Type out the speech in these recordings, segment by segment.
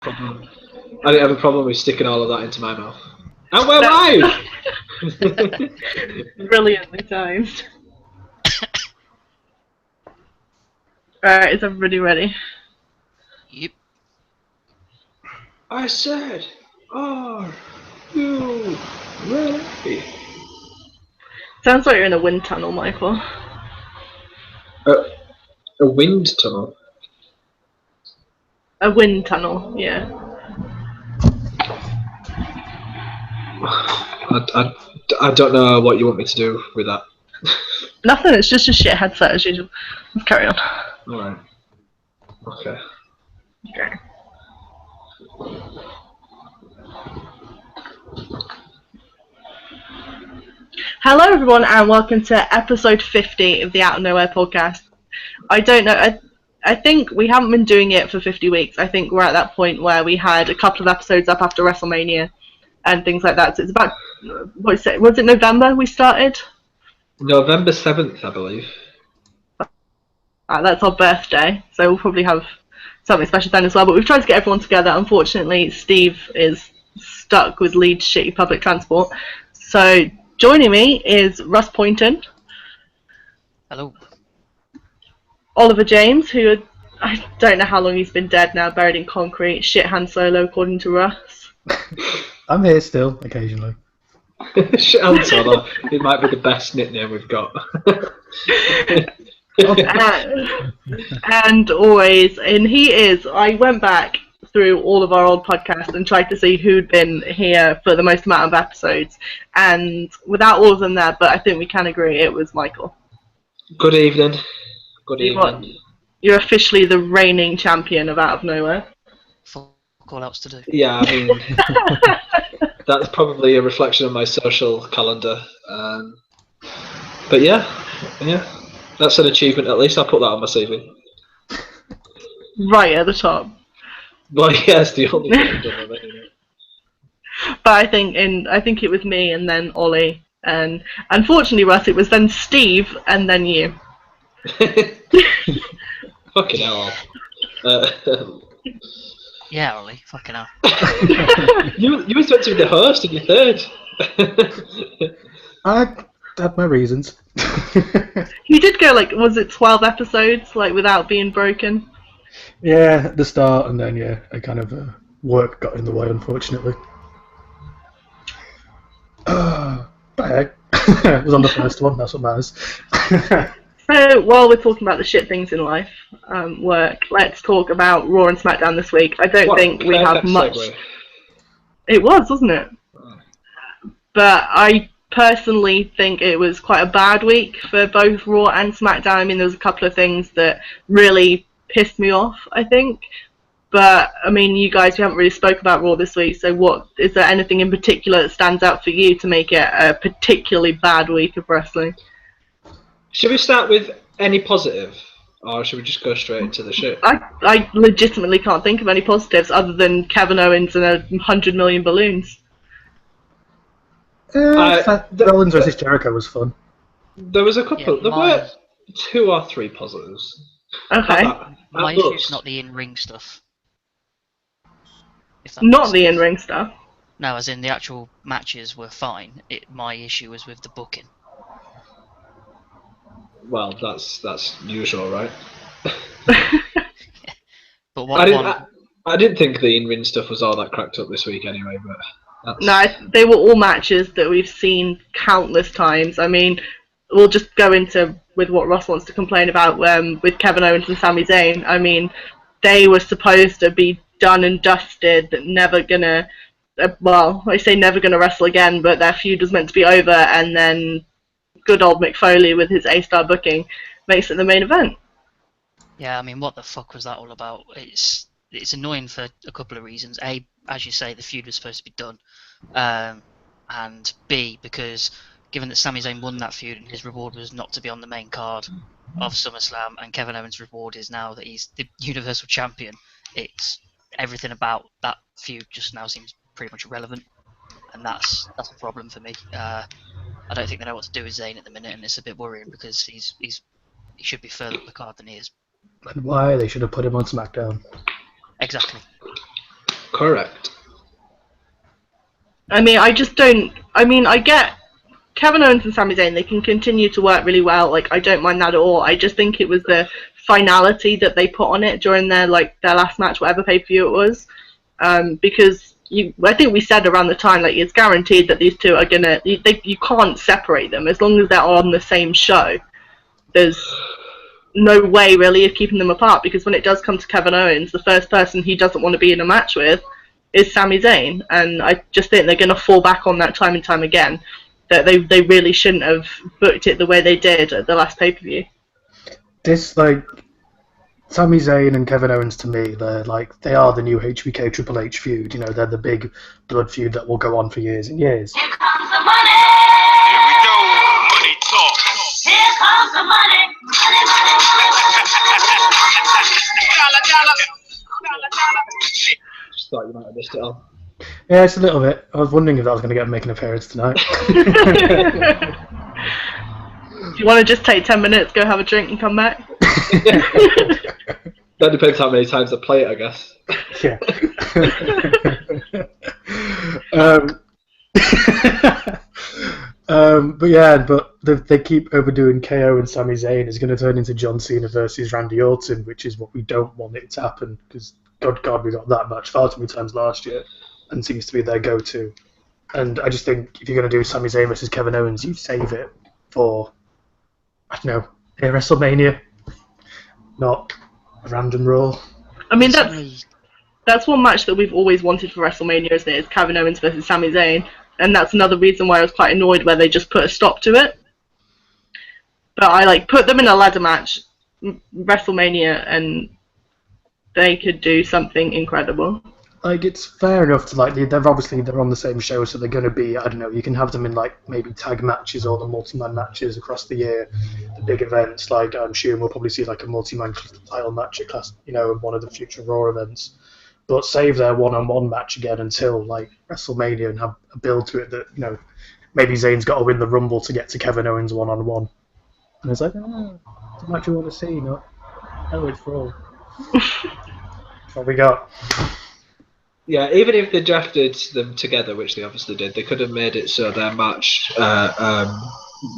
problem. I didn't have a problem with sticking all of that into my mouth. And we're live! Brilliantly timed. Alright, is everybody ready? Yep. I said, are you ready? Sounds like you're in a wind tunnel, Michael. A wind tunnel? A wind tunnel, yeah. I don't know what you want me to do with that. Nothing, it's just a shit headset as usual. Let's carry on. Alright. Okay. Okay. Hello everyone and welcome to episode 50 of the Out of Nowhere podcast. I don't know, I think we haven't been doing it for 50 weeks. I think we're at that point where we had a couple of episodes up after WrestleMania and things like that. So it's about, was it November we started? November 7th, I believe. That's our birthday, so we'll probably have something special then as well. But we've tried to get everyone together. Unfortunately, Steve is stuck with Leeds shitty public transport. So joining me is Russ Poynton. Hello. Oliver James, who I don't know how long he's been dead now, buried in concrete. Shit Han Solo, according to Russ. I'm here still, occasionally. Shit Han Solo. It might be the best nickname we've got. And always, and he is, I went back through all of our old podcasts and tried to see who'd been here for the most amount of episodes, and without all of them there, but I think we can agree it was Michael. Good evening. Good evening. You're officially the reigning champion of Out of Nowhere. Fuck all else to do. Yeah, I mean, that's probably a reflection of my social calendar. But yeah, that's an achievement at least. I'll put that on my CV. Right at the top. Well, yeah, it's the only thing I've done with it, you know. But I think it was me and then Ollie, and unfortunately, Russ, it was then Steve and then you. Fucking hell. Yeah, Ollie. Fucking hell. You were meant to be the host and you're third. I had my reasons. You did go was it 12 episodes without being broken? Yeah, at the start, and then a kind of work got in the way, unfortunately. But hey, it was on the first one. That's what matters. So while we're talking about the shit things in life, work, let's talk about Raw and SmackDown this week. I don't think we have much. Segue. It was, wasn't it? But I personally think it was quite a bad week for both Raw and SmackDown. I mean, there was a couple of things that really pissed me off, I think. But I mean, you guys, we haven't really spoke about Raw this week. So, what is there anything in particular that stands out for you to make it a particularly bad week of wrestling? Should we start with any positive, or should we just go straight into the shit? I legitimately can't think of any positives other than Kevin Owens and 100 million balloons. Rollins versus Jericho was fun. There was a couple. Yeah, there were 2 or 3 positives. Okay. My issue's not the in-ring stuff. If that Not makes the sense. in-ring stuff. No, as in the actual matches were fine. My issue was with the booking. Well, that's usual, right? But what I didn't think the in-ring stuff was all that cracked up this week anyway, but that's... No, they were all matches that we've seen countless times. I mean, we'll just go into with what Ross wants to complain about with Kevin Owens and Sami Zayn. I mean, they were supposed to be done and dusted, never gonna, well, I say never gonna wrestle again, but their feud was meant to be over, and then good old Mick Foley with his A-star booking makes it the main event. Yeah, I mean, what the fuck was that all about? It's annoying for a couple of reasons. A, as you say, the feud was supposed to be done, and B, because given that Sami Zayn won that feud and his reward was not to be on the main card of SummerSlam, and Kevin Owens' reward is now that he's the Universal Champion, it's everything about that feud just now seems pretty much irrelevant, and that's a problem for me. I don't think they know what to do with Zayn at the minute, and it's a bit worrying because he should be further up the card than he is. And why they should have put him on SmackDown. Exactly. Correct. I mean, I just don't. I mean, I get Kevin Owens and Sami Zayn. They can continue to work really well. Like, I don't mind that at all. I just think it was the finality that they put on it during their last match, whatever pay-per-view it was. Because I think we said around the time, like, it's guaranteed that these two are gonna. You can't separate them as long as they're on the same show. There's no way really of keeping them apart, because when it does come to Kevin Owens, the first person he doesn't want to be in a match with is Sami Zayn, and I just think they're going to fall back on that time and time again, that they really shouldn't have booked it the way they did at the last pay-per-view. This, like, Sami Zayn and Kevin Owens, to me, they are the new HBK Triple H feud. You know, they're the big blood feud that will go on for years and years. Here comes the money. Here we go. Money talk. Here comes the money. Money, money, money, money. Dollar, dollar. Dollar, dollar. Just thought you might have missed it all. Yeah, it's a little bit. I was wondering if I was going to make an appearance tonight. Do you want to just take 10 minutes, go have a drink, and come back? That depends how many times I play it, I guess. Yeah. But they keep overdoing KO and Sami Zayn. It's going to turn into John Cena versus Randy Orton, which is what we don't want it to happen, because God, we got that match far too many times last year, and seems to be their go-to. And I just think if you're going to do Sami Zayn versus Kevin Owens, you save it for, I don't know, a WrestleMania, not a random Raw. I mean, that's one match that we've always wanted for WrestleMania, isn't it? It's Kevin Owens versus Sami Zayn, and that's another reason why I was quite annoyed where they just put a stop to it. But I put them in a ladder match, WrestleMania, and they could do something incredible. Like, it's fair enough to, they're on the same show, so they're going to be, I don't know, you can have them in, maybe tag matches or the multi-man matches across the year, the big events. I'm sure we'll probably see, a multi-man title match at one of the future Raw events. But save their one-on-one match again until, WrestleMania, and have a build to it that, maybe Zayn's got to win the Rumble to get to Kevin Owens one-on-one. And it's it's a match we want to see, no it's for all. That's what we got. Yeah, even if they drafted them together, which they obviously did, they could have made it so their match,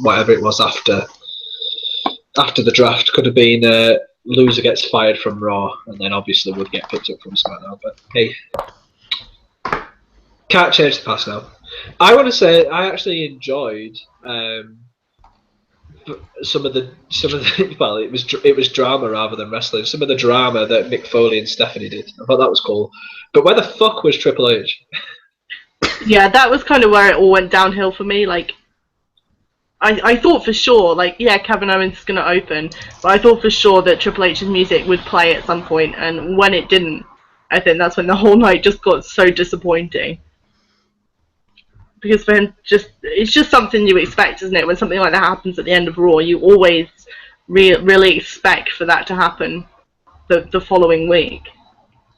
whatever it was after the draft, could have been loser gets fired from Raw, and then obviously would get picked up from SmackDown. But hey, can't change the past now. I want to say I actually enjoyed some of the well, it was drama rather than wrestling. Some of the drama that Mick Foley and Stephanie did, I thought that was cool. But where the fuck was Triple H? Yeah, that was kind of where it all went downhill for me. I thought for sure, Kevin Owens is going to open, but I thought for sure that Triple H's music would play at some point, and when it didn't, I think that's when the whole night just got so disappointing. Because for him, it's just something you expect, isn't it? When something like that happens at the end of Raw, you always really expect for that to happen the following week.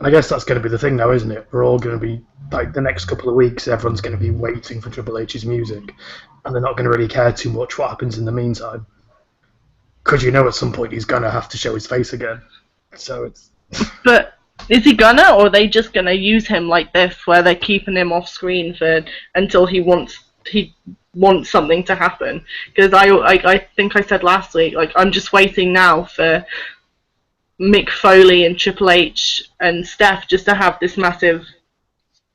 I guess that's going to be the thing now, isn't it? We're all going to be, the next couple of weeks, everyone's going to be waiting for Triple H's music, and they're not going to really care too much what happens in the meantime. Because at some point he's going to have to show his face again. So it's... But is he gonna, or are they just going to use him like this, where they're keeping him off screen until he wants something to happen? Because I think I said last week, I'm just waiting now for Mick Foley and Triple H and Steph just to have this massive,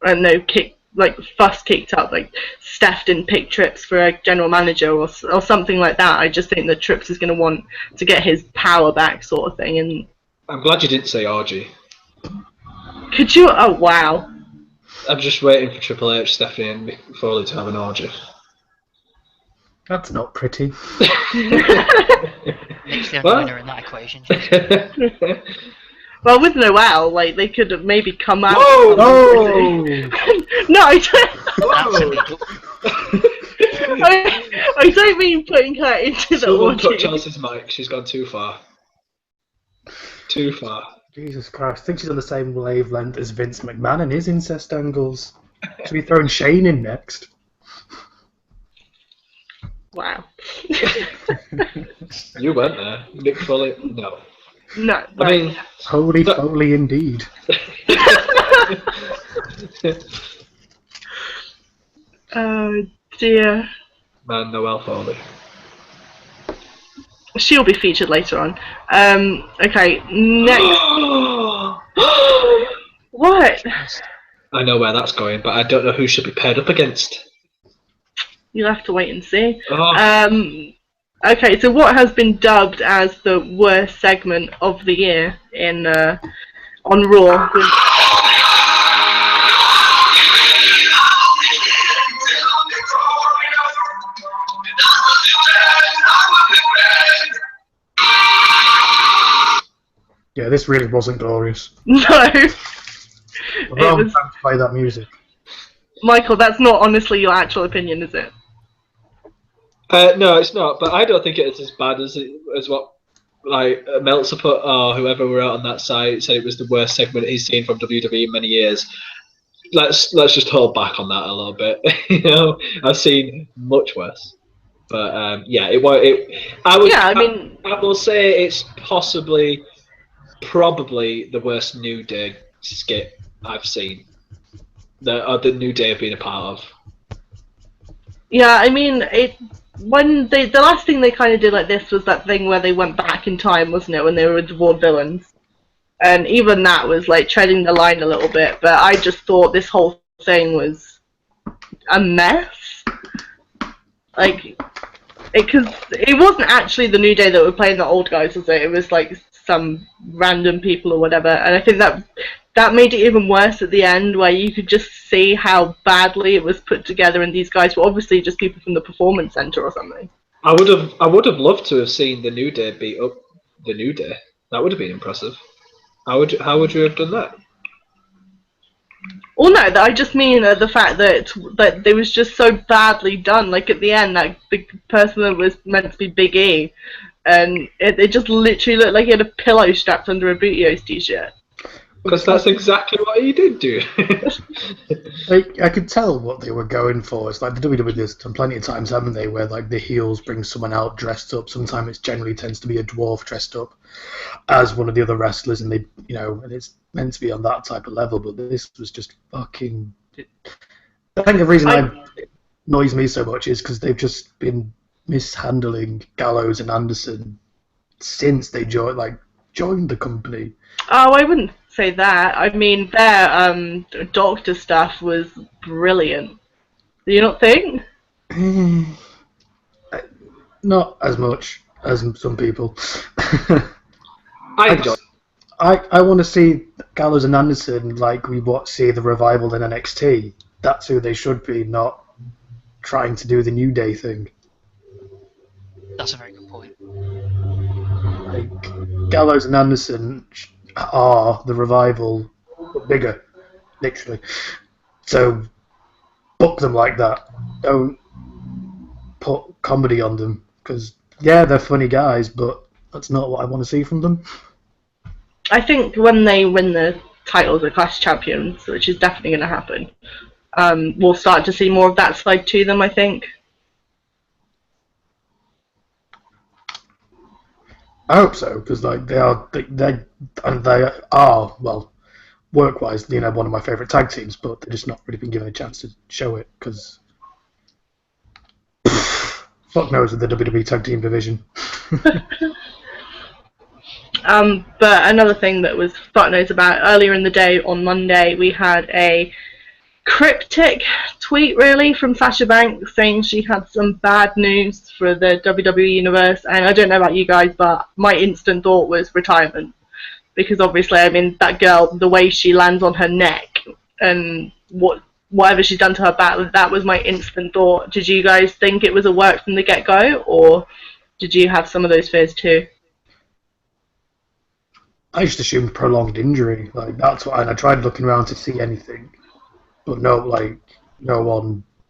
I don't know, fuss kicked up. Steph didn't pick Trips for a general manager or something like that. I just think that Trips is going to want to get his power back, sort of thing. And I'm glad you didn't say orgy. Could you? Oh wow! I'm just waiting for Triple H, Stephanie, and Mick Foley to have an orgy. That's not pretty. Nick's the only winner in that equation. Well, with Noel, they could have maybe come out. Whoa! Oh! No, I don't. That's illegal. I don't mean putting her into the Someone orgy. put Chelsea's mic. She's gone too far. Too far. Jesus Christ, I think she's on the same wavelength as Vince McMahon and his incest angles. Should be throwing Shane in next. Wow. You went there. Mick Foley? No. No. I mean... Holy Foley indeed. Oh dear. Man, Noelle Foley. She'll be featured later on. Okay, next. What? I know where that's going, but I don't know who should be paired up against. You'll have to wait and see. Oh. Okay, so what has been dubbed as the worst segment of the year in on Raw? Yeah, this really wasn't glorious. No. Wrong time to play that music. Michael, that's not honestly your actual opinion, is it? No, it's not. But I don't think it's as bad as what like Meltzer put, or whoever were out on that site said it was the worst segment he's seen from WWE in many years. Let's just hold back on that a little bit. You know, I've seen much worse. But yeah, I will say it's probably the worst New Day skit I've seen. The New Day have been a part of. Yeah, I mean, the last thing they kind of did like this was that thing where they went back in time, wasn't it, when they were with the Vaudevillains? And even that was like treading the line a little bit, but I just thought this whole thing was a mess. Like, because it wasn't actually the New Day that were playing the old guys, was it? It was like some random people or whatever, and I think that made it even worse at the end, where you could just see how badly it was put together, and these guys were obviously just people from the Performance Center or something. I would have loved to have seen the New Day beat up the New Day. That would have been impressive. How would you have done that? Well, no, I just mean the fact that it was just so badly done. Like at the end, that big person that was meant to be Big E, and it just literally looked like he had a pillow strapped under a Booty-O's t-shirt. Because that's exactly what he did do. I could tell what they were going for. It's like the WWE has done plenty of times, haven't they, where like the heels bring someone out dressed up. Sometimes it generally tends to be a dwarf dressed up as one of the other wrestlers, and and it's meant to be on that type of level. But this was just fucking. I think the reason it annoys me so much is because they've just been mishandling Gallows and Anderson since they joined the company. Oh, I wouldn't say that. I mean, their doctor stuff was brilliant. Do you not think? Not as much as some people. I want to see Gallows and Anderson like we see the Revival in NXT. That's who they should be, not trying to do the New Day thing. That's a very good point. Like, Gallows and Anderson are the Revival, but bigger, literally. So book them like that. Don't put comedy on them, because yeah, they're funny guys, but that's not what I want to see from them. I think when they win the titles as Clash Champions, which is definitely going to happen, we'll start to see more of that side to them, I think. I hope so, because like they are well, work-wise, one of my favourite tag teams, but they've just not really been given a chance to show it, because fuck knows with the WWE tag team division. But another thing that was fuck knows about, earlier in the day on Monday, we had a cryptic tweet really from Sasha Banks saying she had some bad news for the WWE universe, and I don't know about you guys, but my instant thought was retirement, because obviously, I mean, that girl, the way she lands on her neck and whatever she's done to her back, that was my instant thought. Did you guys think it was a work from the get-go, or did you have some of those fears too? I just assumed prolonged injury, like that's what, and I tried looking around to see anything, but no one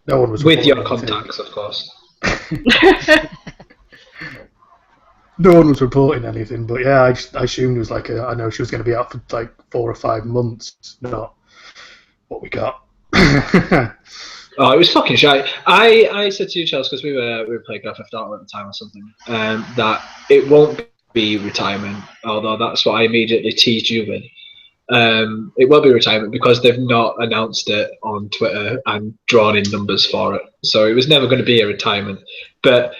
was with your anything. contacts, of course. No one was reporting anything, but yeah, I assumed it was like I know she was going to be out for like 4 or 5 months, not what we got. Oh, it was fucking shy. I said to you, Chelsea, because we were playing Grand Theft Auto at the time or something, that it won't be retirement, although that's what I immediately teased you with. It won't be retirement because they've not announced it on Twitter and drawn in numbers for it. So it was never going to be a retirement. But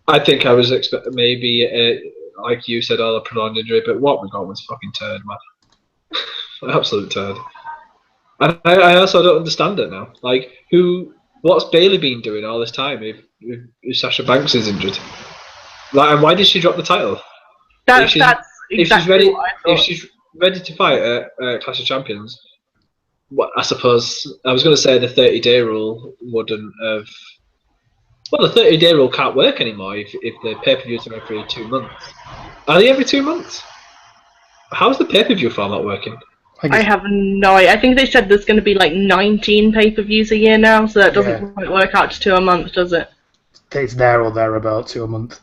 I think I was expecting maybe, like you said, a prolonged injury. But what we got was fucking turd, man. An absolute turd. And I also don't understand it now. Like, what's Bailey been doing all this time if Sasha Banks is injured? Like, and why did she drop the title? That's If exactly what I thought. if she's ready to fight at Clash of Champions, what I suppose I was going to say the 30-day rule wouldn't have. Well, the 30-day rule can't work anymore if the pay-per-views are every 2 months. Are they every 2 months? How's the pay-per-view format working? I have no idea. I think they said there's going to be like 19 pay-per-views a year now, so that doesn't quite work out to 2 a month, does it? It's there or thereabouts, 2 a month.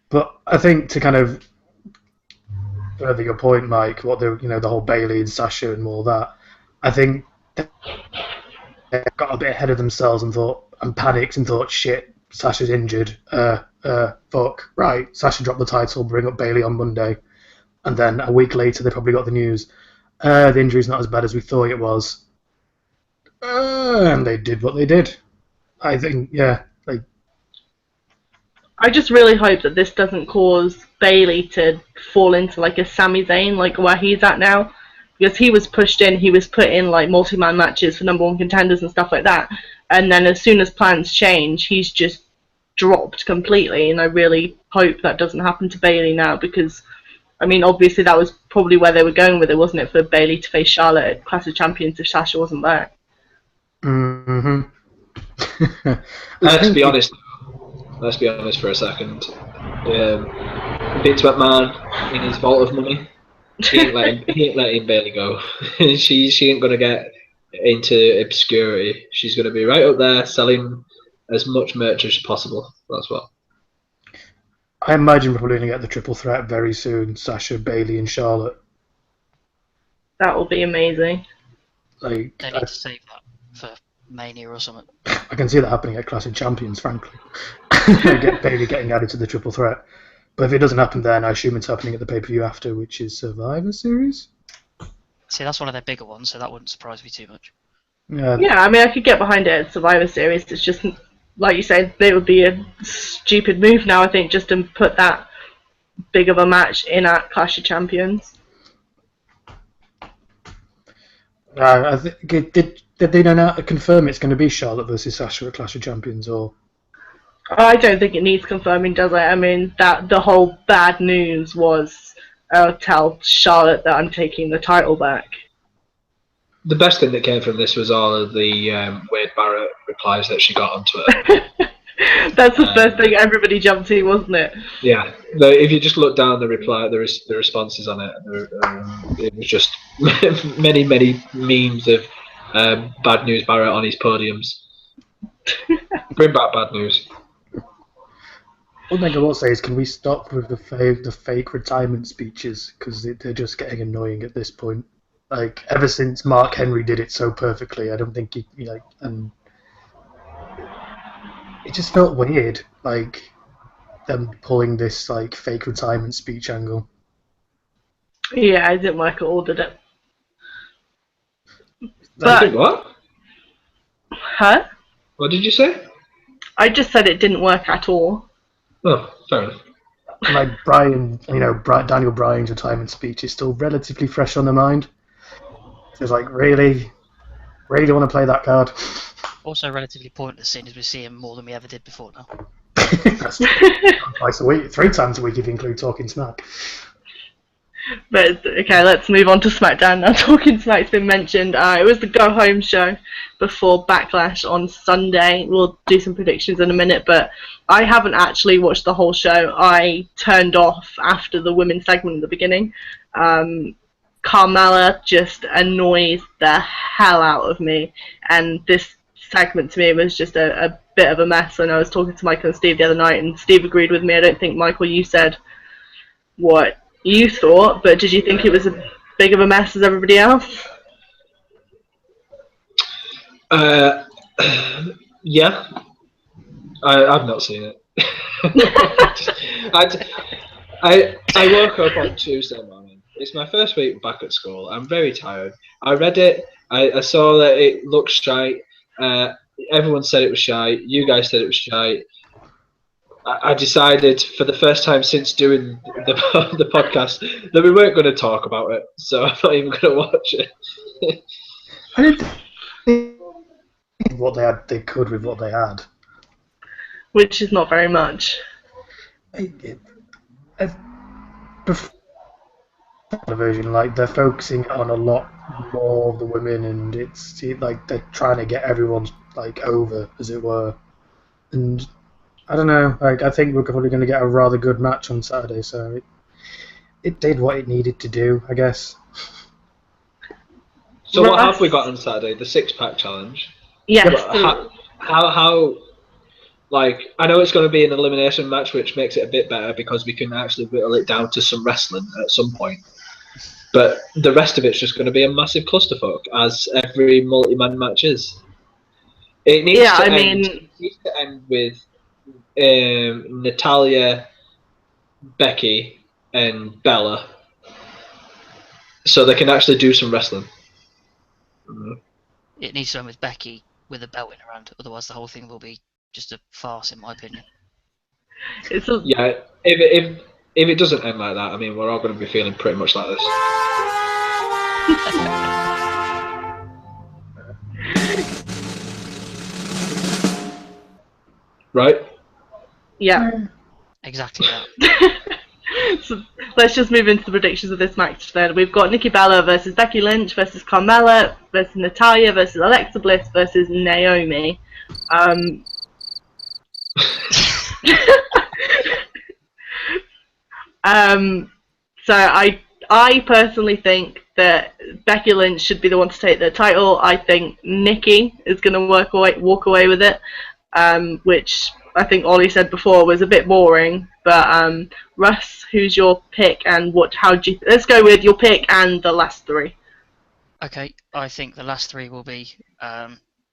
But I think to kind of further your point, Mike, the whole Bailey and Sasha and all that, I think they got a bit ahead of themselves and panicked and thought, shit, Sasha's injured. Fuck, right, Sasha dropped the title, bring up Bailey on Monday. And then a week later, they probably got the news. The injury's not as bad as we thought it was. And they did what they did. I think, I just really hope that this doesn't cause Bailey to fall into like a Sami Zayn, like where he's at now. Because he was put in like multi-man matches for number one contenders and stuff like that. And then as soon as plans change, he's just dropped completely. And I really hope that doesn't happen to Bailey now because, I mean, obviously that was probably where they were going with it, wasn't it? For Bailey to face Charlotte at Clash of Champions if Sasha wasn't there. Mm-hmm. Let's be honest for a second. Vince McMahon, in his vault of money, he ain't letting Bailey go. she ain't gonna get into obscurity. She's gonna be right up there selling as much merch as possible. That's what. I imagine we're probably going to get the triple threat very soon. Sasha, Bailey, and Charlotte. That will be amazing. They need to save that for Mania or something. I can see that happening at Clash of Champions, frankly. Get Bailey getting added to the triple threat. But if it doesn't happen then, I assume it's happening at the pay-per-view after, which is Survivor Series? See, that's one of their bigger ones, so that wouldn't surprise me too much. Yeah, I mean, I could get behind it at Survivor Series. It's just, like you said, it would be a stupid move now, I think, just to put that big of a match in at Clash of Champions. Did they not confirm it's going to be Charlotte versus Sasha at Clash of Champions, or? I don't think it needs confirming, does it? I mean, the whole bad news was, tell Charlotte that I'm taking the title back. The best thing that came from this was all of the Wade Barrett replies that she got on Twitter. That's the first thing everybody jumped to, wasn't it? Yeah. If you just look down the responses on it, it was just many memes of bad news Barrett on his podiums. Bring back bad news. One thing I will say is, can we stop with the fake retirement speeches, because they're just getting annoying at this point. Like, ever since Mark Henry did it so perfectly, I don't think and it just felt weird, like them pulling this like fake retirement speech angle. Yeah, it didn't work at all, did it? But what? Huh? What did you say? I just said it didn't work at all. Oh, fair enough. Like Daniel Bryan's retirement speech is still relatively fresh on the mind. It's like, really don't want to play that card. Also relatively pointless, seeing as we see him more than we ever did before now. That's twice a week, 3 times a week if you include Talking Smack. But okay, let's move on to SmackDown now. Talking Smack's been mentioned. It was the Go Home show before Backlash on Sunday. We'll do some predictions in a minute, but I haven't actually watched the whole show. I turned off after the women's segment at the beginning. Carmella just annoys the hell out of me, and this segment to me was just a bit of a mess. And I was talking to Michael and Steve the other night, and Steve agreed with me. I don't think, Michael, you said what you thought, but did you think it was as big of a mess as everybody else? Yeah. I've not seen it. I woke up on Tuesday morning It's my first week back at school. I'm very tired. I read it. I saw that it looked shite. Everyone said it was shite. You guys said it was shite. I decided for the first time since doing the podcast that we weren't going to talk about it. So I'm not even going to watch it. I didn't think what they could with what they had. Which is not very much. The version, like they're focusing on a lot more of the women, and it's like they're trying to get everyone like over, as it were. And I don't know, like I think we're probably going to get a rather good match on Saturday, so it did what it needed to do, I guess. So what have we got on Saturday? The 6-pack challenge. Yes. How like, I know it's going to be an elimination match, which makes it a bit better because we can actually whittle it down to some wrestling at some point. But the rest of it's just going to be a massive clusterfuck, as every multi-man match is. It needs to end with Natalya, Becky, and Bella, so they can actually do some wrestling. It needs to end with Becky with a belt in her hand, otherwise the whole thing will be just a farce, in my opinion. Yeah, if it doesn't end like that, I mean, we're all going to be feeling pretty much like this. Right? Yeah. Exactly that. So let's just move into the predictions of this match then. We've got Nikki Bella versus Becky Lynch versus Carmella versus Natalya versus Alexa Bliss versus Naomi. So I personally think that Becky Lynch should be the one to take the title. I think Nikki is going to walk away with it, which I think Ollie said before was a bit boring. But Russ, who's your pick, and let's go with your pick and the last three. Okay, I think the last three will be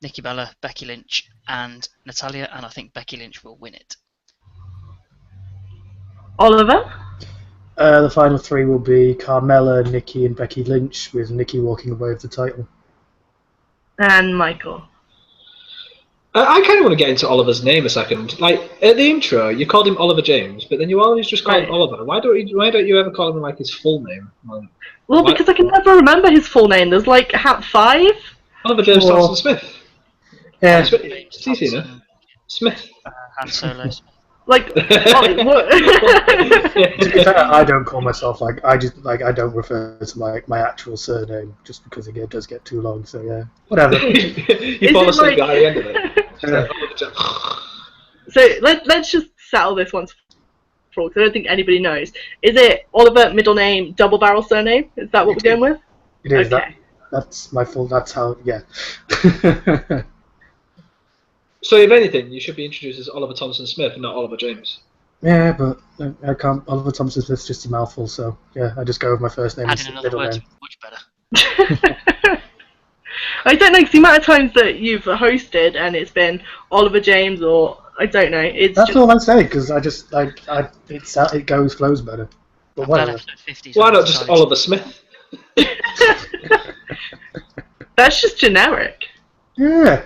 Nikki Bella, Becky Lynch, and Natalya, and I think Becky Lynch will win it. Oliver? The final three will be Carmella, Nikki, and Becky Lynch, with Nikki walking away with the title. And Michael? I kind of want to get into Oliver's name a second. Like, at the intro, you called him Oliver James, but then you always just call him Oliver. Why don't you ever call him like his full name? Well, because I can never remember his full name. There's like 5. Oliver James Thompson Smith. Yeah. It's easy, no? Smith. Han Solo. Like, what? To be fair, I don't call myself I don't refer to my actual surname just because it does get too long. So yeah, whatever. You fall asleep at the end of it. So let's just settle this once for all, because I don't think anybody knows. Is it Oliver, middle name, double barrel surname? Is that what we're going with? It is. Okay. That's my full. That's how. Yeah. So if anything, you should be introduced as Oliver Thompson Smith, not Oliver James. Yeah, but I can't. Oliver Thompson Smith's just a mouthful, so yeah, I just go with my first name. Adding another word, much better. I don't know, because the amount of times that you've hosted and it's been Oliver James or I don't know. That's all I say, because it flows better. But whatever. Why not just Oliver Smith? That's just generic. Yeah.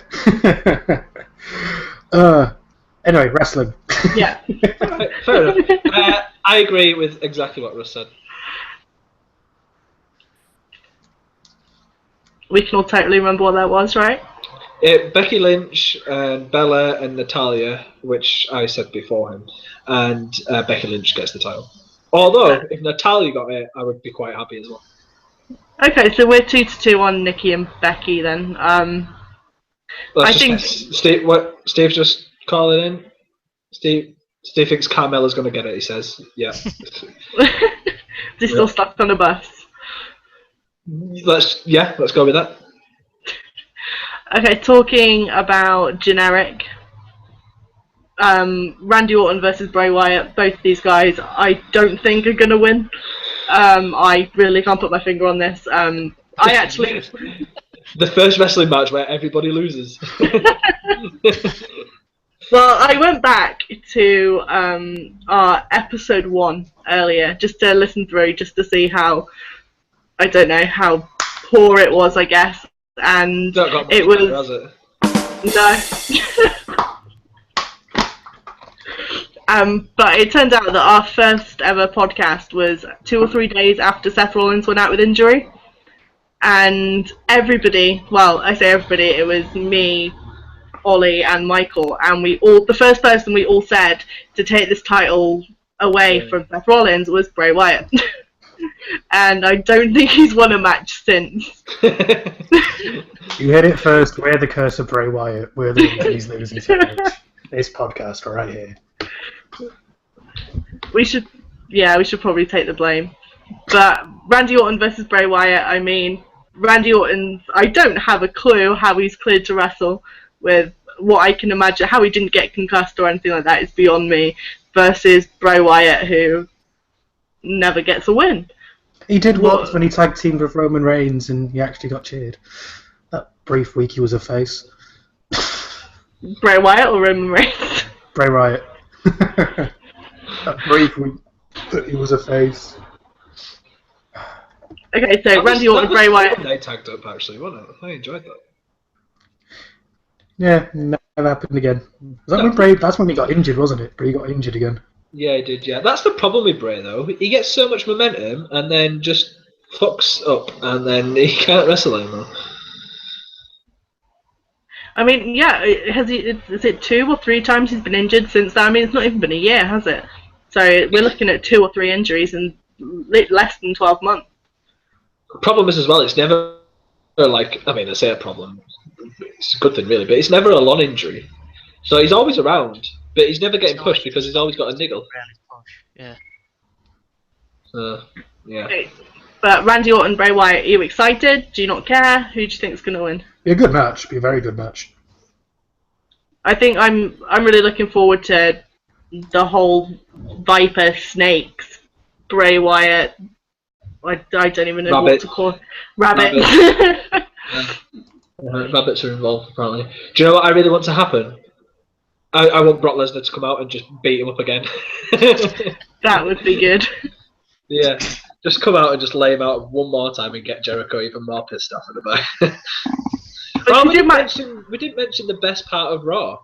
Anyway, wrestling. Yeah. Right, fair enough. I agree with exactly what Russ said. We can all totally remember what that was, right? Becky Lynch, Bella, and Natalya, which I said beforehand, and Becky Lynch gets the title. Although, if Natalya got it, I would be quite happy as well. Okay, so we're 2-2 on Nikki and Becky then. I think Steve's just calling in. Steve thinks Carmella's going to get it. He says, "Yeah." He's still stuck on a bus. Let's go with that. Okay, talking about generic. Randy Orton versus Bray Wyatt. Both of these guys, I don't think are going to win. I really can't put my finger on this. I actually. The first wrestling match where everybody loses. Well, I went back to our episode 1 earlier just to listen through, just to see how, I don't know, how poor it was, I guess. And Not got much it was better, has it? no. But it turned out that our first ever podcast was 2 or 3 days after Seth Rollins went out with injury. And everybody, well, I say everybody, it was me, Ollie and Michael, and the first person we all said to take this title away from Seth Rollins was Bray Wyatt. And I don't think he's won a match since. You heard it first. We're the curse of Bray Wyatt. We're the one that he's losing to match. This podcast right here. We should probably take the blame. But Randy Orton versus Bray Wyatt, I mean, Randy Orton, I don't have a clue how he's cleared to wrestle. With what I can imagine, how he didn't get concussed or anything like that is beyond me. Versus Bray Wyatt, who never gets a win. He did once when he tag teamed with Roman Reigns and he actually got cheered. That brief week he was a face. Bray Wyatt or Roman Reigns? Bray Wyatt. That brief week that he was a face. Okay, so Randy Orton, Bray Wyatt. They tagged up actually, wasn't it? I enjoyed that. Yeah, never happened again. Was that when Bray? That's when he got injured, wasn't it? Bray got injured again. Yeah, he did. Yeah, that's the problem with Bray though. He gets so much momentum and then just fucks up, and then he can't wrestle anymore. I mean, yeah, is it 2 or 3 times he's been injured since that? I mean, it's not even been a year, has it? So we're looking at 2 or 3 injuries in less than 12 months. The problem is as well, it's never like, I mean, I say a problem, it's a good thing really, but it's never a long injury. So he's always around, but he's never getting pushed because he's always got a niggle. Yeah. Yeah. Okay. But Randy Orton, Bray Wyatt, are you excited? Do you not care? Who do you think's going to win? Be a good match. Be a very good match. I think I'm really looking forward to the whole Viper Snakes, Bray Wyatt. I don't even know what to call it. Rabbit. Rabbits are involved apparently. Do you know what I really want to happen? I want Brock Lesnar to come out and just beat him up again. That would be good. Yeah, just come out and just lay him out one more time and get Jericho even more pissed off about it. Well, we didn't mention the best part of Raw.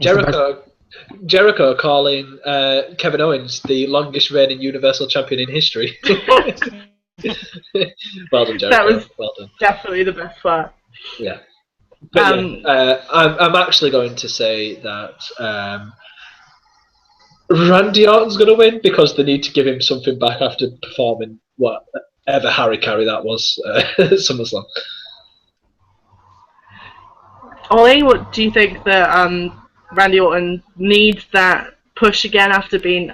Jericho calling Kevin Owens the longest reigning Universal Champion in history. Well done, Jericho. That was well done. Definitely the best part. Yeah. But I'm actually going to say that Randy Orton's going to win because they need to give him something back after performing whatever Harry Carey that was at SummerSlam. Ollie, what do you think that Randy Orton needs that push again after being,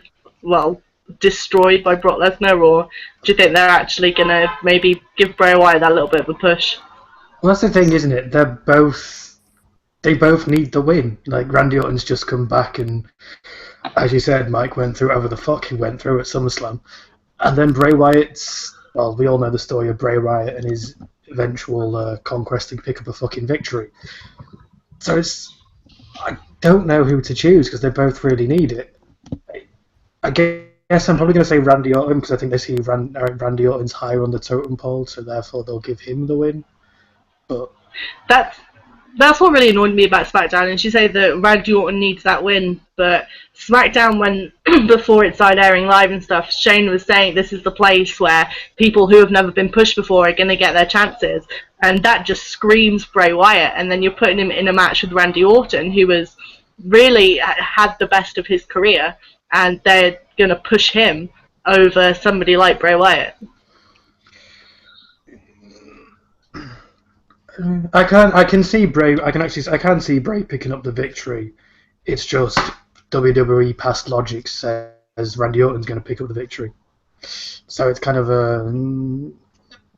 destroyed by Brock Lesnar, or do you think they're actually going to maybe give Bray Wyatt that little bit of a push? Well, that's the thing, isn't it? They both need the win. Like, Randy Orton's just come back and, as you said, Mike went through whatever the fuck he went through at SummerSlam. And then Bray Wyatt's, we all know the story of Bray Wyatt and his eventual conquest to pick up a fucking victory. So I don't know who to choose because they both really need it. I guess I'm probably going to say Randy Orton because I think they see Randy Orton's higher on the totem pole, so therefore they'll give him the win. But that's what really annoyed me about SmackDown, and she said that Randy Orton needs that win, but SmackDown, when before it started airing live and stuff, Shane was saying this is the place where people who have never been pushed before are going to get their chances, and that just screams Bray Wyatt. And then you're putting him in a match with Randy Orton, who was really had the best of his career, and they're going to push him over somebody like Bray Wyatt. I can see Bray picking up the victory. It's just WWE past logic says Randy Orton's going to pick up the victory. So it's kind of I'm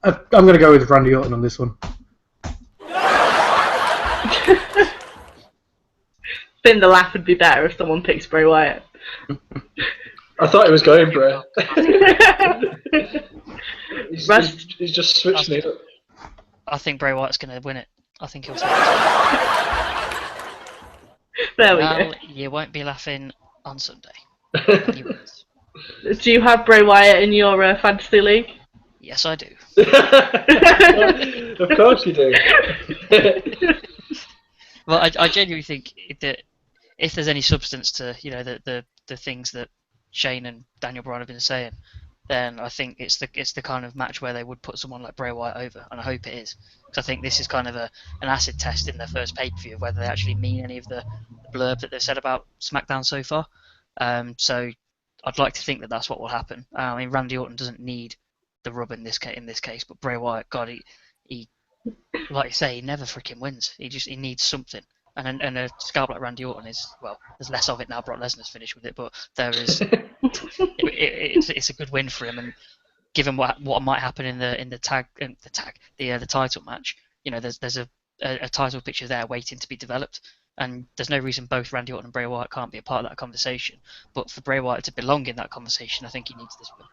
going to go with Randy Orton on this one. I think the laugh would be better if someone picks Bray Wyatt. I thought he was going Bray. He's just switched me up. I think Bray Wyatt's going to win it. I think he'll say That There we Well, you won't be laughing on Sunday. You won't. go. Do you have Bray Wyatt in your fantasy league? Yes, I do. Of course you do. Well, I genuinely think that if there's any substance to the things that Shane and Daniel Bryan have been saying, then I think it's the kind of match where they would put someone like Bray Wyatt over, and I hope it is, because I think this is kind of an acid test in their first pay-per-view of whether they actually mean any of the blurb that they've said about SmackDown so far. So I'd like to think that that's what will happen. I mean, Randy Orton doesn't need the rub in this case, but Bray Wyatt, God, he like you say, he never freaking wins. He needs something. And a scalp like Randy Orton is, well, there's less of it now. Brock Lesnar's finished with it, but there is. It's a good win for him, and given what might happen in the title match, there's a title picture there waiting to be developed, and there's no reason both Randy Orton and Bray Wyatt can't be a part of that conversation. But for Bray Wyatt to belong in that conversation, I think he needs this win.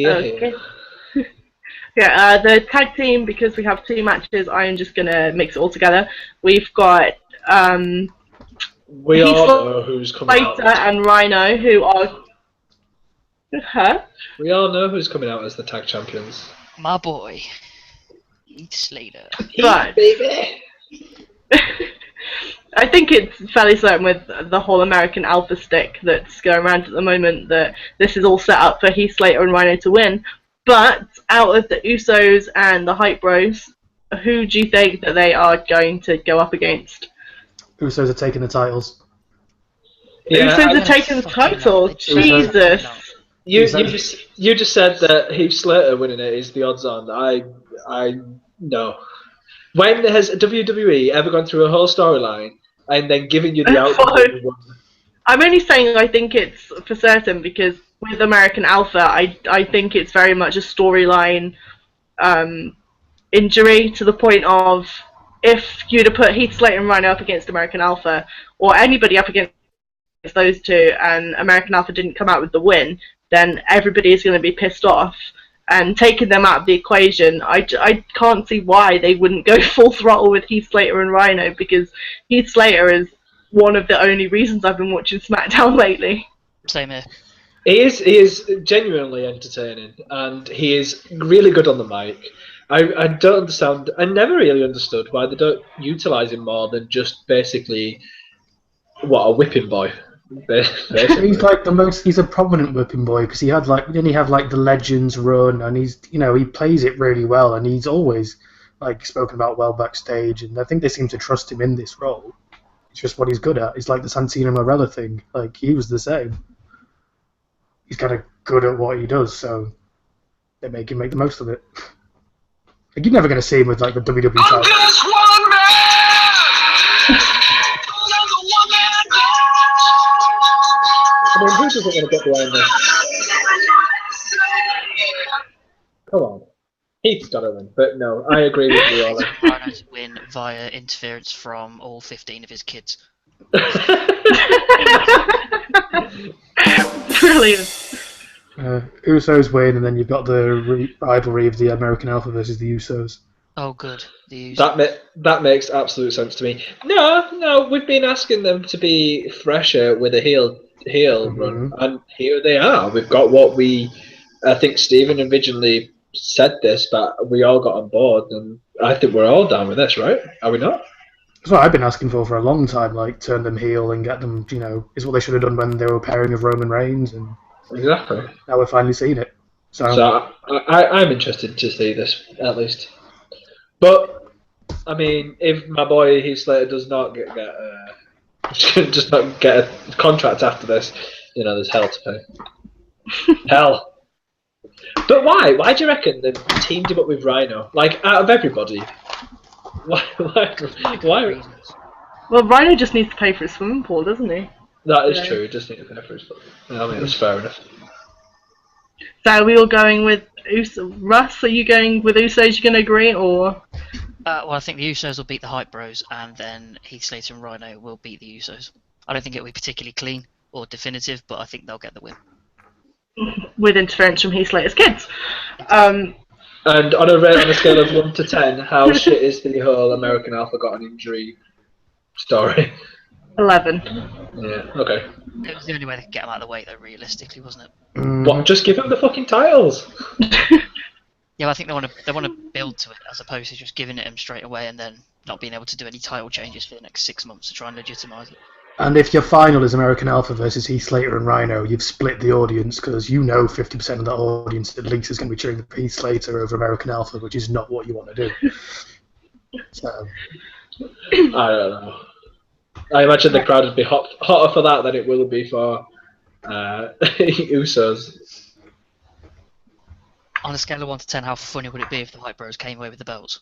Okay. Yeah, the tag team, because we have 2 matches, I'm just going to mix it all together. We've got we all know who's coming out. And Rhino, who are... Huh? We all know who's coming out as the tag champions. My boy, Heath Slater. But Baby! I think it's fairly certain with the whole American Alpha stick that's going around at the moment that this is all set up for Heath Slater and Rhino to win. But out of the Usos and the Hype Bros, who do you think that they are going to go up against? Usos are taking the titles. Yeah, Usos are taking the title. Jesus. You just said that Heath Slater winning it is the odds on. I no. When has WWE ever gone through a whole storyline and then given you the outcome? I'm only saying I think it's for certain because with American Alpha, I think it's very much a storyline injury to the point of if you'd have put Heath Slater and Rhino up against American Alpha or anybody up against those two and American Alpha didn't come out with the win, then everybody is going to be pissed off. And taking them out of the equation, I can't see why they wouldn't go full throttle with Heath Slater and Rhino because Heath Slater is one of the only reasons I've been watching SmackDown lately. Same here. He is genuinely entertaining, and he is really good on the mic. I don't understand. I never really understood why they don't utilise him more than just basically a whipping boy. He's like the most. He's a prominent whipping boy because he had didn't he have the Legends run, and he's he plays it really well, and he's always spoken about well backstage, and I think they seem to trust him in this role. It's just what he's good at. It's like the Santino Marella thing. He was the same. He's kind of good at what he does, so they make him make the most of it. You're never going to see him with the WWE title. I'm just one man! I mean, who doesn't want to get behind this? Come on. Heath's got to win, but no, I agree with you, Ollie. Rhino to win via interference from all 15 of his kids. Brilliant. Usos win, and then you've got the rivalry of the American Alpha versus the Usos. Oh, good. The Usos. That makes absolute sense to me. No, we've been asking them to be fresher with a heel run, and here they are. We've got what I think Stephen originally said this, but we all got on board, and I think we're all down with this, right? Are we not? That's what I've been asking for a long time, turn them heel and get them, is what they should have done when they were pairing with Roman Reigns, and exactly. Now we're finally seeing it. So I'm interested to see this, at least. But, I mean, if my boy Heath Slater does not get just not get a contract after this, there's hell to pay. Hell. But why? Why do you reckon they teamed him up with Rhino? Out of everybody, why? Well, Rhino just needs to pay for his swimming pool, doesn't he? That is true. He just needs to pay for his pool. I mean, that's fair enough. So are we all going with Russ, are you going with Usos? You going to agree, or? Well, I think the Usos will beat the Hype Bros, and then Heath Slater and Rhino will beat the Usos. I don't think it will be particularly clean or definitive, but I think they'll get the win. With interference from Heath Slater's kids. And on a scale of 1 to 10, how shit is the whole American Alpha got an injury story. 11. Yeah. Okay. It was the only way they could get him out of the way, though, realistically, wasn't it? What? Just give him the fucking titles. Yeah, I think they want to build to it as opposed to just giving it him straight away and then not being able to do any title changes for the next 6 months to try and legitimise it. And if your final is American Alpha versus Heath Slater and Rhino, you've split the audience because 50% of that audience at least is going to be cheering for Heath Slater over American Alpha, which is not what you want to do. So, I don't know. I imagine the crowd would be hotter for that than it will be for Usos. On a scale of 1 to 10, how funny would it be if the Hype Bros came away with the belts?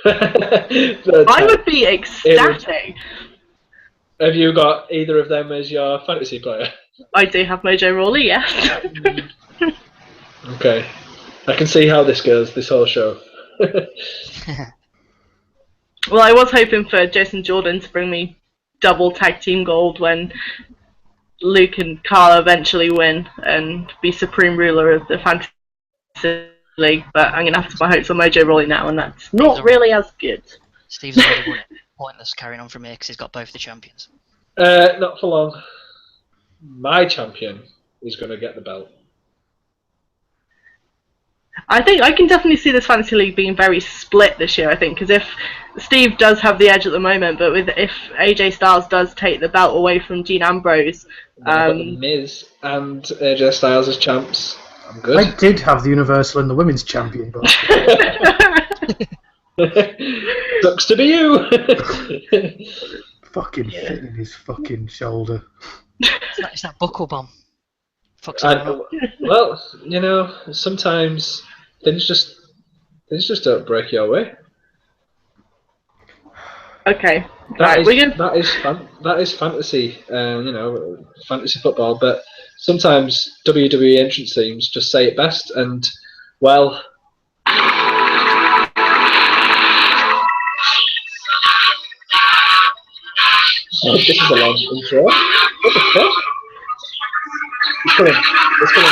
I would be ecstatic. Have you got either of them as your fantasy player? I do have Mojo Rawley, yes. Okay. I can see how this goes, this whole show. Well, I was hoping for Jason Jordan to bring me double tag team gold when Luke and Carl eventually win and be supreme ruler of the fantasy league, but I'm going to have to put my hopes on Mojo Rawley now, and that's not really as good. Steve's already won it. Pointless carrying on from here because he's got both the champions. Not for long. My champion is going to get the belt. I think I can definitely see this fantasy league being very split this year. I think because if Steve does have the edge at the moment, but if AJ Styles does take the belt away from Dean Ambrose, The Miz and AJ Styles as champs. I'm good. I did have the Universal and the Women's Champion, but Sucks to be you. fucking fit in his fucking shoulder. It's that buckle bomb. Fucks everyone up. Well, you know, sometimes things just don't break your way. okay, That right, is fantasy, you know, fantasy football. But sometimes WWE entrance themes just say it best, and well. Oh, this is a long intro. What the fuck? It's coming. It's coming.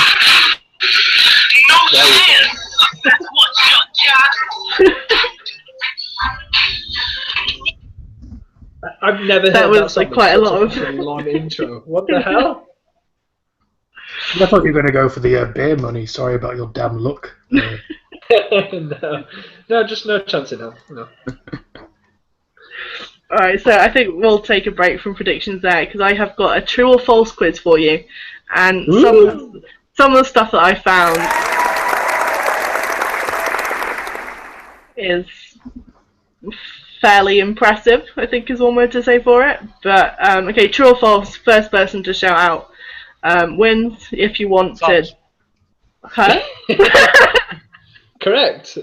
No chance. That's what's your job. I've never That heard was, that song like, quite a with lot such of- a long intro. What the hell? I thought you were going to go for the beer money. Sorry about your damn luck. No, just no chance in hell. No. Alright, so I think we'll take a break from predictions there because I have got a true or false quiz for you, and some of the stuff that I found is fairly impressive, I think is one word to say for it. But okay, true or false, first person to shout out wins. If you want False. to... Huh? Correct.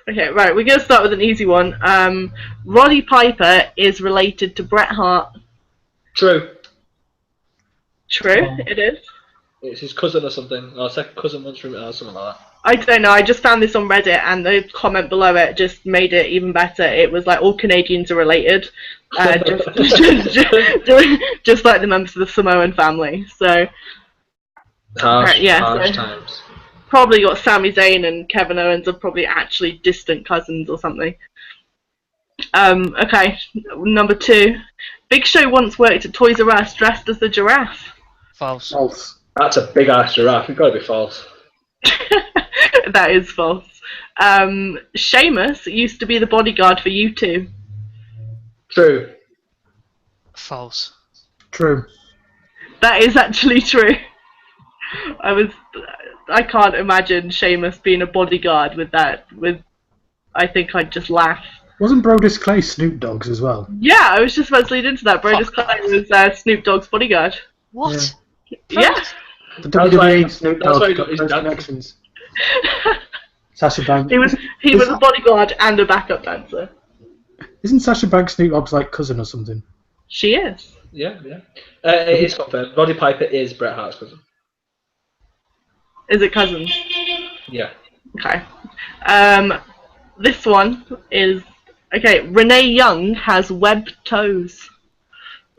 Okay, right, we're going to start with an easy one. Roddy Piper is related to Bret Hart. True. True, it is. It's his cousin or something, or second cousin once from or something like that. I don't know, I just found this on Reddit and the comment below it just made it even better. It was like all Canadians are related, just like the members of the Samoan family. So, Harsh so times. probably got Sami Zayn and Kevin Owens are probably actually distant cousins or something. Okay, number 2. Big Show once worked at Toys R Us dressed as the giraffe. False. False. That's a big ass giraffe. It's got to be false. That is false. Sheamus used to be the bodyguard for U2. True. False. True. That is actually true. I can't imagine Sheamus being a bodyguard with that. I think I'd just laugh. Wasn't Brodus Clay Snoop Dogg's as well? Yeah, I was just about to lead into that. Brodus Clay was Snoop Dogg's bodyguard. What? Yeah. The That's why- WWE Snoop that's why he Dogg got got his close dance. connections. Sasha Banks. He was a bodyguard and a backup dancer. Isn't Sasha Banks Snoop Dogg's like cousin or something? She is. Yeah. It is confirmed. Roddy Piper is Bret Hart's cousin. Is it cousins? Yeah. Okay. This one is okay. Renee Young has webbed toes.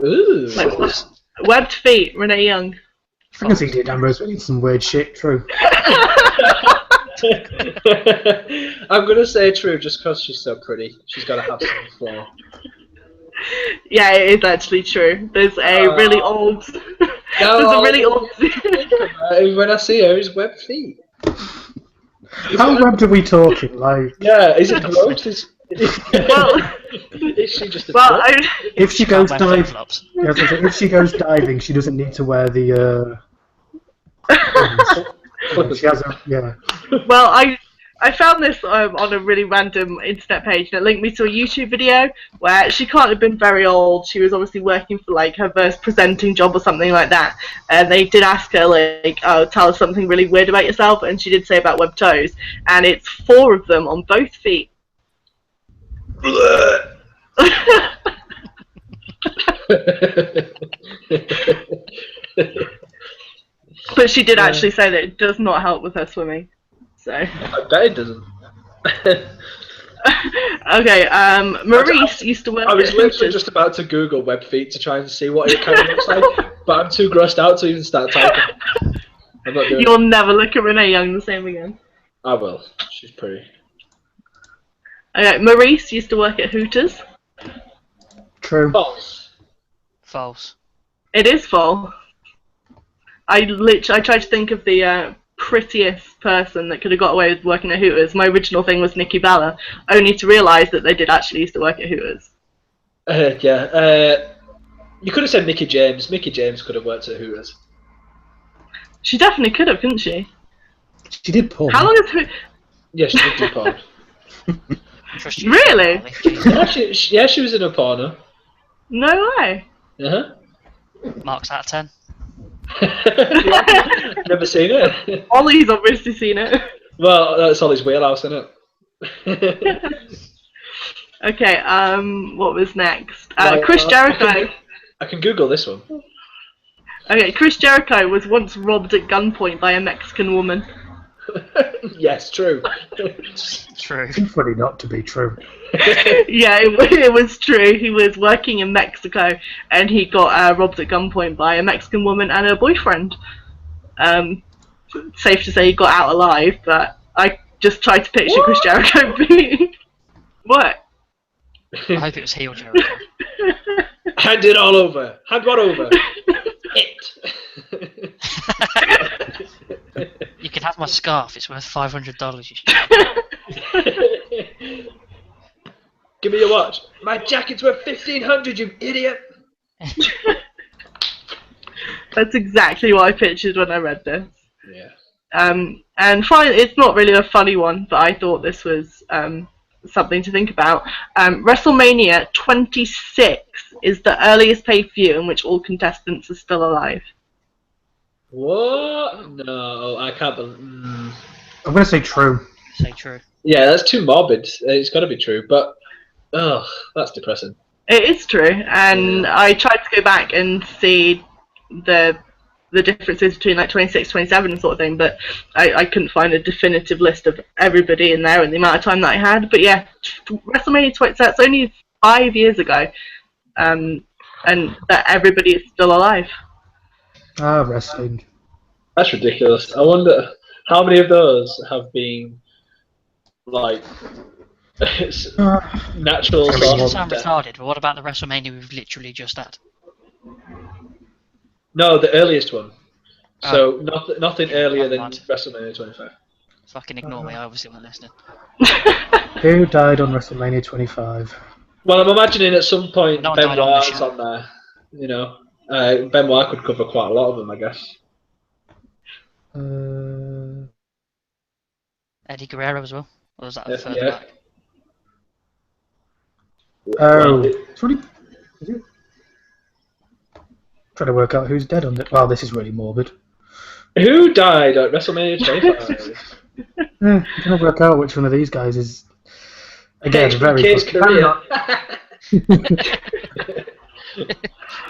Ooh. Like, webbed feet. Renee Young. I can see Dean Ambrose winning some weird shit. True. I'm gonna say true just because she's so pretty. She's got to have some flair. Yeah, it is actually true. There's a really old. No, There's a really old. when I see her, it's web feet. How webbed are we talking? Like, Yeah, is it gross? Well, Is she just a well, twit? if she Can't goes wear diving, flip-flops. if she goes diving, she doesn't need to wear the. She has a well, I found this on a really random internet page, and it linked me to a YouTube video where she can't have been very old. She was obviously working for like her first presenting job or something like that. And they did ask her like, "Oh, tell us something really weird about yourself," and she did say about webbed toes, and it's 4 of them on both feet. But she did actually say that it does not help with her swimming. So. I bet it doesn't. Okay, Maurice used to work I was at literally Hooters. just about to Google web feet to try and see what it kind of looks like, but I'm too grossed out to even start typing. I'm not doing You'll never look at Renee Young the same again. I will. She's pretty. Okay, Maurice used to work at Hooters. true. False. False. It is full. I tried to think of the prettiest person that could have got away with working at Hooters. My original thing was Nikki Bella, only to realise that they did actually used to work at Hooters. You could have said Mickey James. Mickey James could have worked at Hooters. She definitely could have, couldn't she? She did porn. How long is Yes, she did do porn. Trust you. Really? Charlie. yeah, she was in a porno. No way. Uh-huh. Marks out of 10. Never seen it. Ollie's obviously seen it. Well, that's Ollie's wheelhouse, isn't it? Okay, what was next? Right, Chris Jericho. I can Google this one. Okay, Chris Jericho was once robbed at gunpoint by a Mexican woman. Yes, true. True. It's funny not to be true. Yeah, it was true. He was working in Mexico and he got robbed at gunpoint by a Mexican woman and her boyfriend. Safe to say he got out alive, but I just tried to picture Chris Jericho being... What? I hope it was heel Jericho. Hand it all over. Hand what over? It. You can have my scarf. It's worth $500. You should. Give me your watch. My jacket's worth $1,500, you idiot. That's exactly what I pictured when I read this. Yeah. And finally, it's not really a funny one, but I thought this was something to think about. WrestleMania 26 is the earliest pay-per-view in which all contestants are still alive. What? No, I can't believe. I'm gonna say true. Say true. Yeah, that's too morbid. It's got to be true, but ugh, that's depressing. It is true, and I tried to go back and see the differences between like 26, 27 sort of thing, but I couldn't find a definitive list of everybody in there and the amount of time that I had. But yeah, WrestleMania 26, that's only 5 years ago, and that everybody is still alive. Ah, wrestling. That's ridiculous. I wonder how many of those have been like natural It doesn't sort sound of death. retarded, but what about the WrestleMania we've literally just had? No, the earliest one. So Oh. nothing earlier than Right. WrestleMania 25. Fucking ignore me, I obviously wasn't listening. Who died on WrestleMania 25? Well, I'm imagining at some point No one died on the Benoit's show. on there. You know, Benoit could cover quite a lot of them, I guess. Eddie Guerrero as well? Or was that Yeah, further yeah. back? Oh, it's really. Is it? Trying to work out who's dead on it. Wow, this is really morbid. Who died at WrestleMania 25? I'm trying to work out which one of these guys is. Again, very. Kid's career.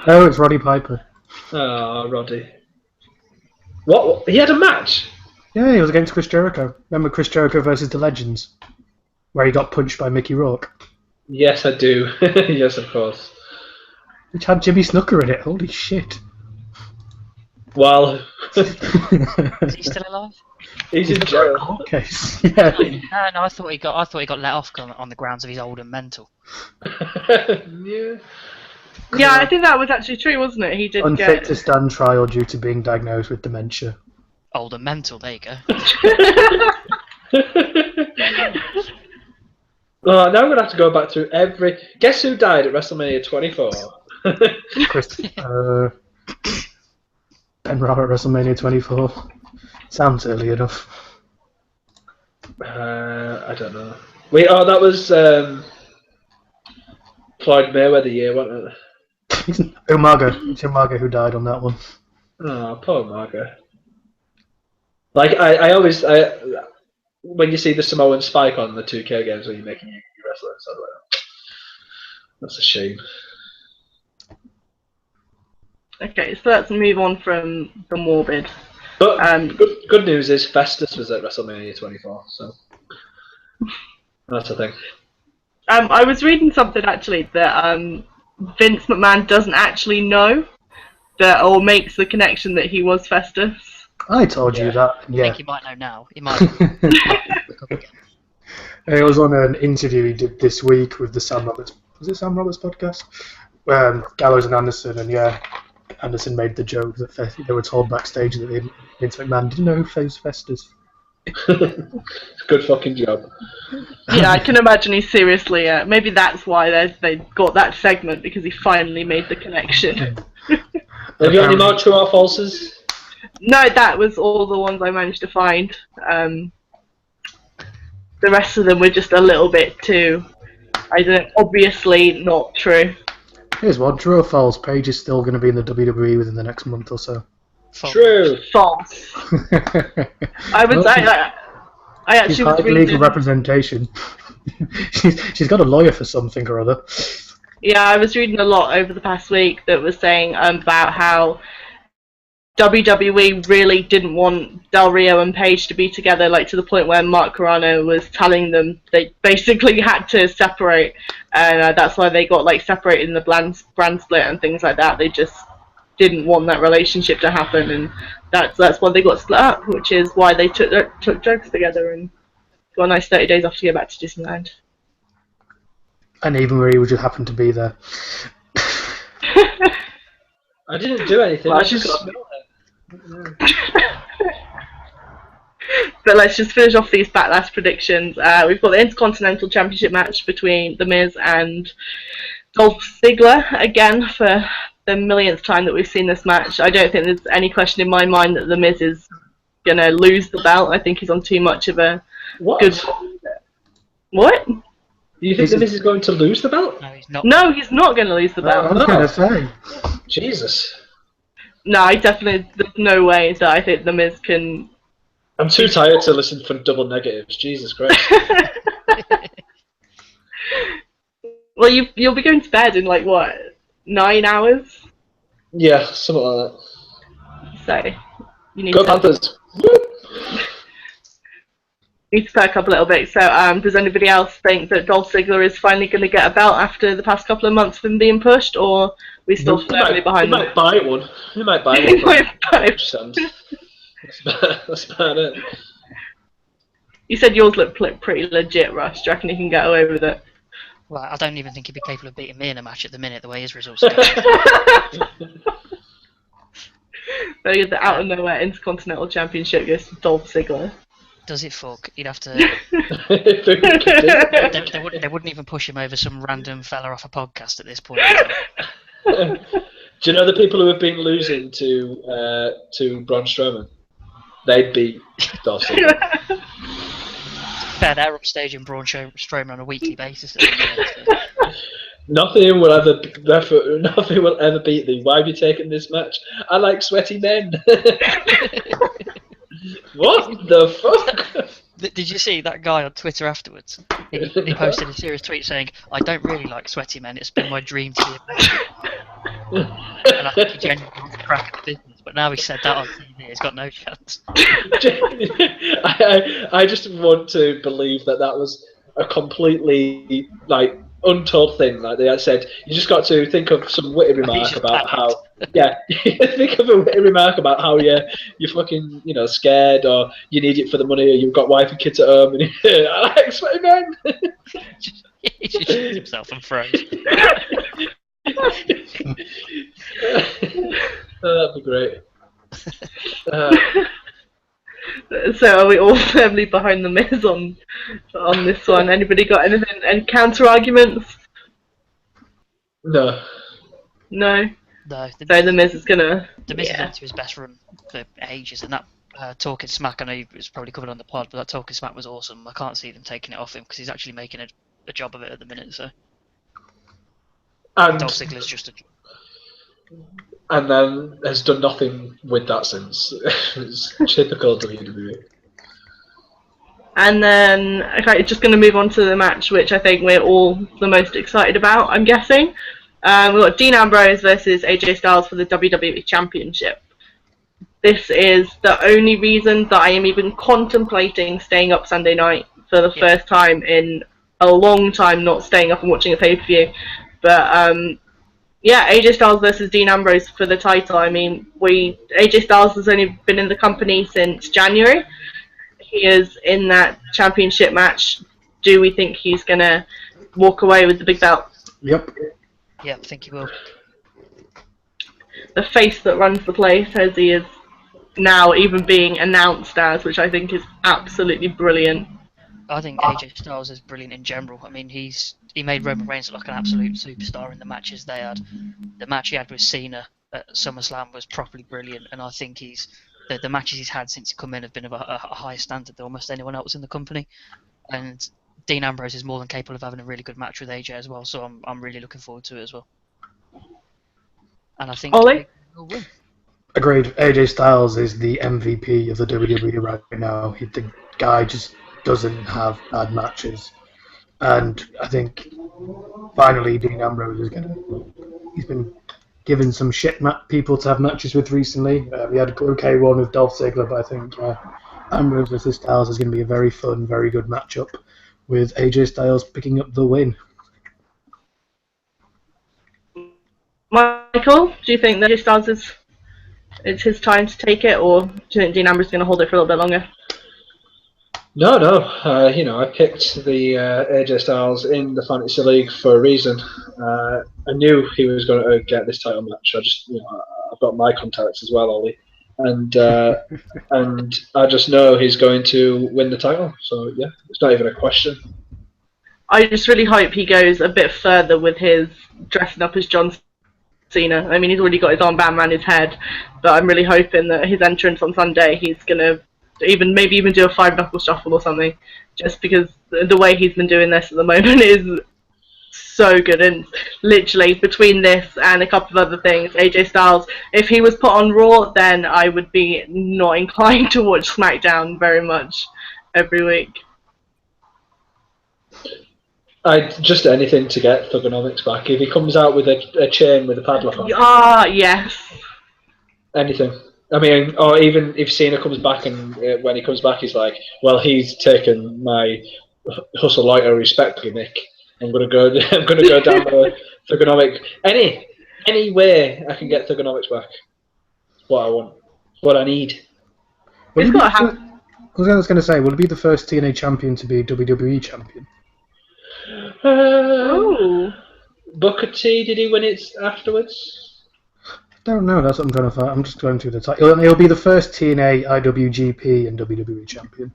Oh, it's Roddy Piper. Oh, Roddy. What? He had a match? Yeah, he was against Chris Jericho. Remember Chris Jericho versus the Legends, where he got punched by Mickey Rourke, Yes, I do. Yes, of course. which had Jimmy Snooker in it. Holy shit! Well, Is he still alive? he's in jail. Court case. Yeah. No, I thought he got let off on the grounds of he's old and mental. Yeah. Yeah, I think that was actually true, wasn't it? He did Unfit get. to stand trial due to being diagnosed with dementia. Old and mental. There you go. Oh, now I'm gonna have to go back through every. Guess who died at WrestleMania 24? Chris, Benoit at WrestleMania 24. Sounds early enough. I don't know. Wait, oh, that was Floyd Mayweather year, wasn't it? Umaga. It's Umaga who died on that one. Oh, poor Margaret. Like when you see the Samoan spike on the 2K games when you're making your wrestling, so like, that's a shame. Okay, so let's move on from the morbid. But good news is Festus was at WrestleMania 24, so that's the thing. I was reading something actually that Vince McMahon doesn't actually know that, or makes the connection that he was Festus. I told you that. I Yeah. think he might know now. He might look up again. It was on an interview he did this week with the Sam Roberts. Was it Sam Roberts podcast? Gallows and Anderson, and yeah, Anderson made the joke that they were told backstage that Vince McMahon didn't know who was Festus. Good fucking job. Yeah, I can imagine he's seriously. Maybe that's why they got that segment, because he finally made the connection. Have you got any more true or falses? No, that was all the ones I managed to find. The rest of them were just a little bit too, I don't know, obviously not true. Here's one. True or false? Paige is still going to be in the WWE within the next month or so. False. True. False. I was. I actually She's was had reading. legal representation. she's got a lawyer for something or other. Yeah, I was reading a lot over the past week that was saying about how WWE really didn't want Del Rio and Paige to be together, like to the point where Mark Carrano was telling them they basically had to separate, and that's why they got like separated in the brand split and things like that. They just didn't want that relationship to happen, and that's why they got split up, which is why they took drugs together and got a nice 30 days off to go back to Disneyland. And even Marie would just happen to be there. I didn't do anything. Well, I just she's got- smelled it. But let's just finish off these Backlash predictions. We've got the Intercontinental Championship match between The Miz and Dolph Ziggler, again for the millionth time that we've seen this match. I don't think there's any question in my mind that The Miz is going to lose the belt. I think he's on too much of a What? good... What? You think The Miz is going to lose the belt? No, he's not. No, he's not going to lose the I belt. was going to say. Jesus. No, there's no way that I think The Miz can... I'm too tired to listen for double negatives. Jesus Christ. Well, you'll be going to bed in, like, what, 9 hours? Yeah, something like So, you need that. Go to... Panthers. Need to perk up a little bit. So, does anybody else think that Dolph Ziggler is finally going to get a belt after the past couple of months of him being pushed, or are we still He firmly might behind them? buy one. He might buy He one. might buy it. That's about it. You said yours looked pretty legit, Russ. Do you reckon he can get away with it? Well, I don't even think he'd be capable of beating me in a match at the minute, the way his results are going. So the out of nowhere Intercontinental Championship goes to Dolph Ziggler. Does it fuck? He'd have to. If they could do it. They wouldn't even push him over some random fella off a podcast at this point. Do you know the people who have been losing to Braun Strowman? They'd beat Dolph Ziggler. Fair, they're upstaging Braun Strowman on a weekly basis. At the minute, so. Nothing will ever beat thee. Why have you taken this match? I like sweaty men. What the fuck? Did you see that guy on Twitter afterwards? He posted a serious tweet saying, "I don't really like sweaty men. It's been my dream to be a man." And I think he genuinely wants to crack at the business. But now he said that on TV, he's got no chance. I just want to believe that was a completely untold thing. Like they had said, you just got to think of some witty remark just about panicked. how, yeah, think of a witty remark about how you're fucking, scared, or you need it for the money, or you've got wife and kids at home, and Alex, what you mean? He just shit himself and froze. That'd be great. So are we all firmly behind the Miz on this one? Anybody got anything? Any counter arguments? No. No. No, So the Miz is gonna. The Miz is into his best run for ages, and that Talking Smack, I know it was probably covered on the pod, but that Talking Smack was awesome. I can't see them taking it off him because he's actually making a job of it at the minute. So And Dolph Ziggler's just a. and then has done nothing with that since. It's typical WWE. And then, okay, just going to move on to the match, which I think we're all the most excited about, I'm guessing. We've got Dean Ambrose versus AJ Styles for the WWE Championship. This is the only reason that I am even contemplating staying up Sunday night for the first time in a long time, not staying up and watching a pay-per-view. But, yeah, AJ Styles versus Dean Ambrose for the title. I mean, AJ Styles has only been in the company since January. He is in that championship match. Do we think he's going to walk away with the big belt? Yep. Yeah, I think he will. The face that runs the place, as he is now even being announced as, which I think is absolutely brilliant. I think AJ Styles is brilliant in general. I mean, he made Roman Reigns look like an absolute superstar in the matches they had. The match he had with Cena at SummerSlam was properly brilliant, and I think the matches he's had since he come in have been of a higher standard than almost anyone else in the company. And Dean Ambrose is more than capable of having a really good match with AJ as well, so I'm really looking forward to it as well. And I think Ollie? he'll win. Agreed. AJ Styles is the MVP of the WWE right now. The guy just doesn't have bad matches. And I think finally Dean Ambrose he's been given some shit people to have matches with recently. We had a okay one with Dolph Ziggler, but I think Ambrose versus Styles is going to be a very fun, very good matchup with AJ Styles picking up the win. Michael, do you think that AJ Styles it's his time to take it, or do you think Dean Ambrose is going to hold it for a little bit longer? No. I picked the AJ Styles in the Fantasy League for a reason. I knew he was going to get this title match. I've got my contacts as well, Ollie, and and I just know he's going to win the title. So yeah, it's not even a question. I just really hope he goes a bit further with his dressing up as John Cena. I mean, he's already got his armband around his head, but I'm really hoping that his entrance on Sunday, he's going to maybe even do a 5-knuckle shuffle or something, just because the way he's been doing this at the moment is so good. And literally between this and a couple of other things, AJ Styles, if he was put on Raw, then I would be not inclined to watch SmackDown very much every week. Just anything to get Thugonomics back. If he comes out with a chain with a padlock on, Yes. Anything. I mean, or even if Cena comes back and when he comes back, he's like, "Well, he's taken my hustle lighter respect gimmick. I'm gonna go down the Thugonomic. Any way I can get Thugonomics back. What I want. What I need." It's got to happen. I was going to say, will it be the first TNA champion to be WWE champion? Booker T, did he win it afterwards? Don't know. That's what I'm trying to find. I'm just going through the title. He'll be the first TNA, IWGP, and WWE champion.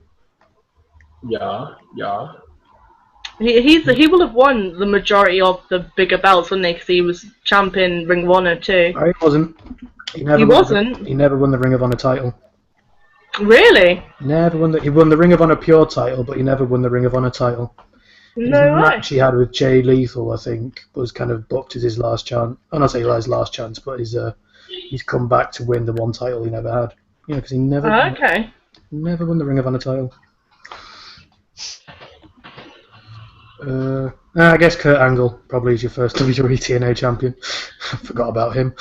Yeah. Mm-hmm. He will have won the majority of the bigger belts, wouldn't he? Because he was champion Ring of Honor too. He wasn't. He wasn't. He never won the Ring of Honor title. Really? Never won he won the Ring of Honor Pure title, but he never won the Ring of Honor title. No The way. match he had with Jay Lethal, I think, was kind of booked as his last chance. I'm not saying his last chance, but he's come back to win the one title he never had. Because he never won the Ring of Honor title. I guess Kurt Angle probably is your first WWE TNA champion. I forgot about him.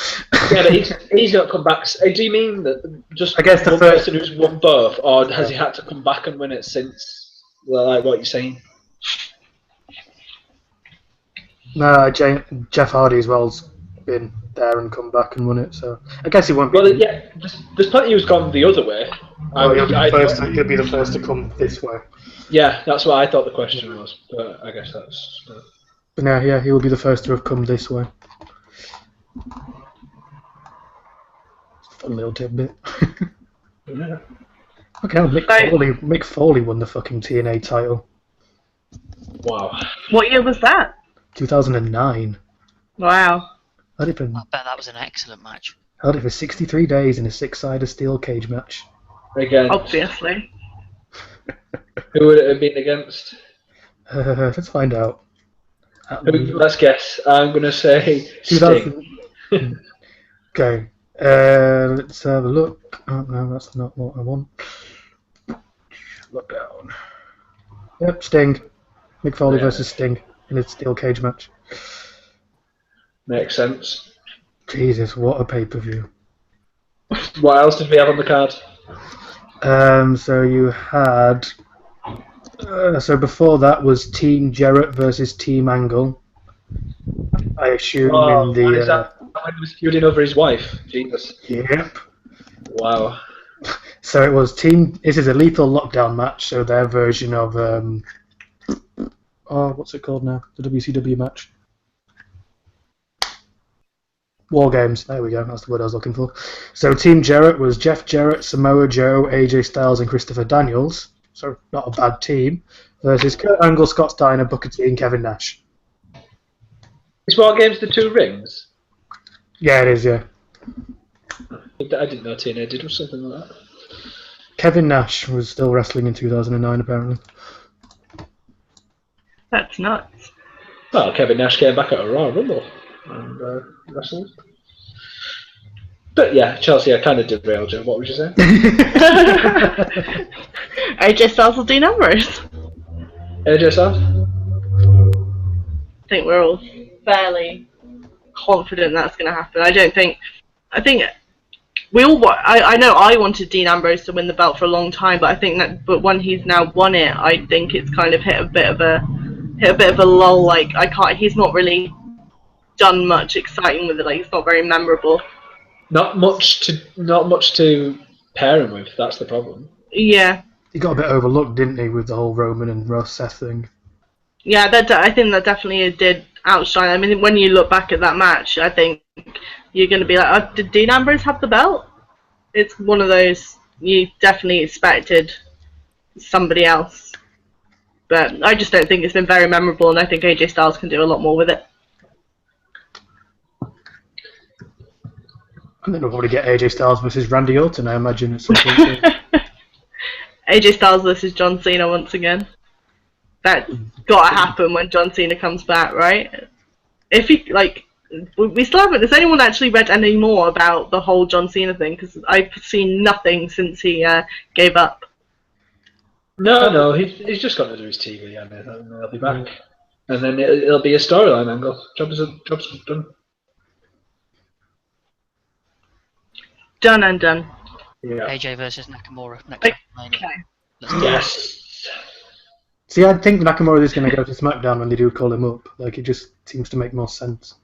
Yeah, but he's not come back. Do you mean that just I guess the one first person who's won both, or has he had to come back and win it since? Like what you're saying? No, Jeff Hardy as well's been there and come back and won it, so I guess he won't be. Well, yeah, there's plenty who's gone the other way. Oh, he'll be the first to come this way. Yeah, that's what I thought the question was, but I guess that's. But no, yeah, he will be the first to have come this way. Fun little tidbit. Yeah. Okay, Mick Foley won the fucking TNA title. Wow. What year was that? 2009. Wow. Held it I bet that was an excellent match. for 63 days in a 6-sided steel cage match. Again, Obviously. who would it have been against? Let's find out. Let's guess. I'm going to say 2000. Okay. Let's have a look. Oh, no, that's not what I want. Look down. Yep, Sting. Mick Foley versus Sting in a steel cage match. Makes sense. Jesus, what a pay-per-view. What else did we have on the card? So you had... so before that was Team Jarrett versus Team Angle. I assume in the... Is that when he was feuding over his wife? Jesus. Yep. Wow. So it was Team... This is a Lethal Lockdown match, so their version of... what's it called now? The WCW match. War Games, there we go, that's the word I was looking for. So Team Jarrett was Jeff Jarrett, Samoa Joe, AJ Styles and Christopher Daniels, so not a bad team, versus Kurt Angle, Scott Steiner, Booker T and Kevin Nash. Is War Games the 2 rings? Yeah, it is, yeah. I didn't know TNA did something like that. Kevin Nash was still wrestling in 2009, apparently. That's nuts. Well, Kevin Nash came back at a Raw Rumble and wrestled. But yeah, Chelsea, I kind of derailed you. What would you say? AJ Styles will do numbers. AJ Styles? I think we're all fairly confident that's going to happen. I think we all. I know I wanted Dean Ambrose to win the belt for a long time, but I think but when he's now won it, I think it's kind of hit a bit of a lull. Like he's not really done much exciting with it. Like it's not very memorable. Not much to pair him with. That's the problem. Yeah. He got a bit overlooked, didn't he, with the whole Roman and Seth thing? Yeah, I think that definitely did outshine. I mean, when you look back at that match, I think you're going to be like, did Dean Ambrose have the belt? It's one of those you definitely expected somebody else. But I just don't think it's been very memorable, and I think AJ Styles can do a lot more with it. And then we'll probably get AJ Styles versus Randy Orton, I imagine, at some point. AJ Styles versus John Cena once again. That's got to happen when John Cena comes back, right? If he, we still haven't. Has anyone actually read any more about the whole John Cena thing? Because I've seen nothing since he gave up. No, he's just got to do his TV, and then he'll be back. And then it'll be a storyline angle. Job's done. Done and done. Yeah. AJ versus Nakamura next WrestleMania. Okay. Yes. See, I think Nakamura is going to go to SmackDown when they do call him up. Like, it just seems to make more sense.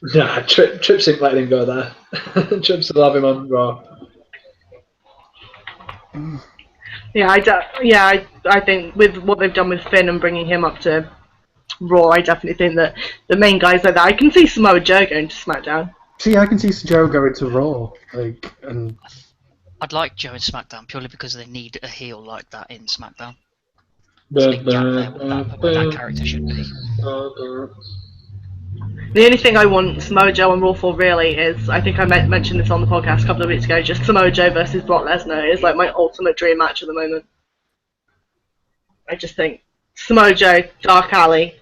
Nah, Trips ain't letting him go there. Trips will have him on Raw. Yeah, I think with what they've done with Finn and bringing him up to Raw, I definitely think that the main guys like that. I can see Samoa Joe going to SmackDown. See, I can see Joe going to Raw. And I'd like Joe in SmackDown purely because they need a heel like that in SmackDown. There's There's a big gap there with that character should be. The only thing I want Samoa Joe on Raw for really is, I think I mentioned this on the podcast a couple of weeks ago, just Samoa Joe versus Brock Lesnar is like my ultimate dream match at the moment. I just think Samoa Joe, Dark Alley,